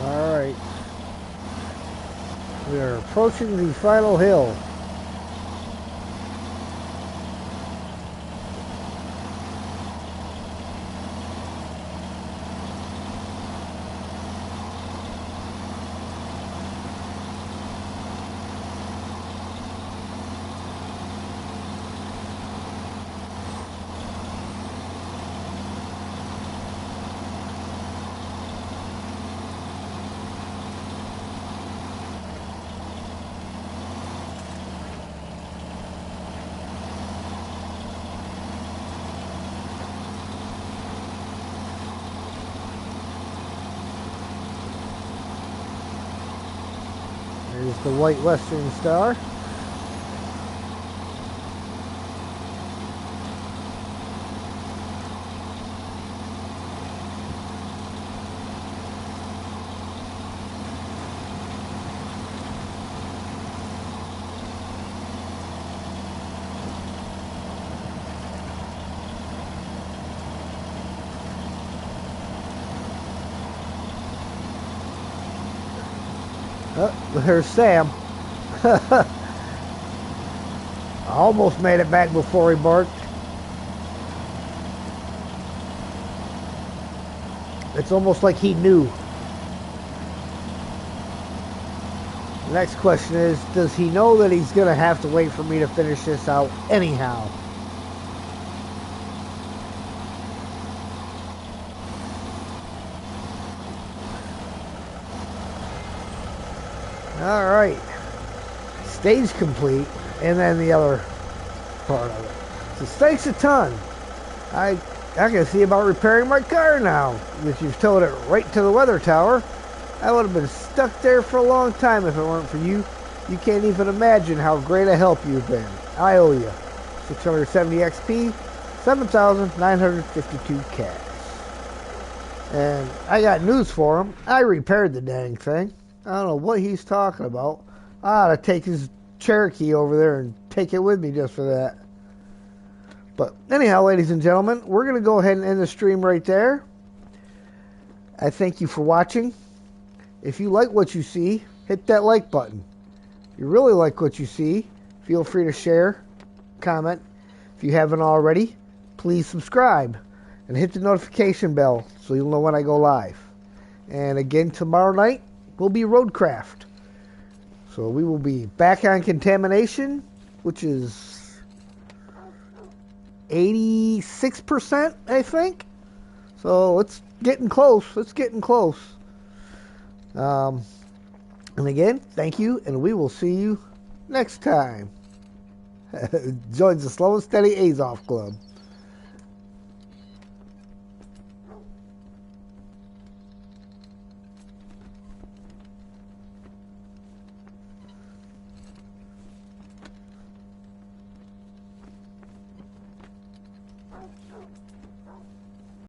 All right. We are approaching the final hill. There's the White Western Star. Oh, there's Sam. I almost made it back before he barked. It's almost like he knew. The next question is, does he know that he's going to have to wait for me to finish this out anyhow? All right. Stage complete, and then the other part of it. So thanks a ton. I can see about repairing my car now that you've towed it right to the weather tower. I would have been stuck there for a long time if it weren't for you. You can't even imagine how great a help you've been. I owe you 670 XP, 7,952 cash. And I got news for him. I repaired the dang thing. I don't know what he's talking about. I ought to take his Cherokee over there and take it with me just for that. But anyhow, ladies and gentlemen, we're going to go ahead and end the stream right there. I thank you for watching. If you like what you see, hit that like button. If you really like what you see, feel free to share, comment. If you haven't already, please subscribe and hit the notification bell so you'll know when I go live. And again, tomorrow night will be Roadcraft. So we will be back on Contamination, which is 86%, I think. So it's getting close. It's getting close. And again, thank you, and we will see you next time. Joins the Slow and Steady Azov Club.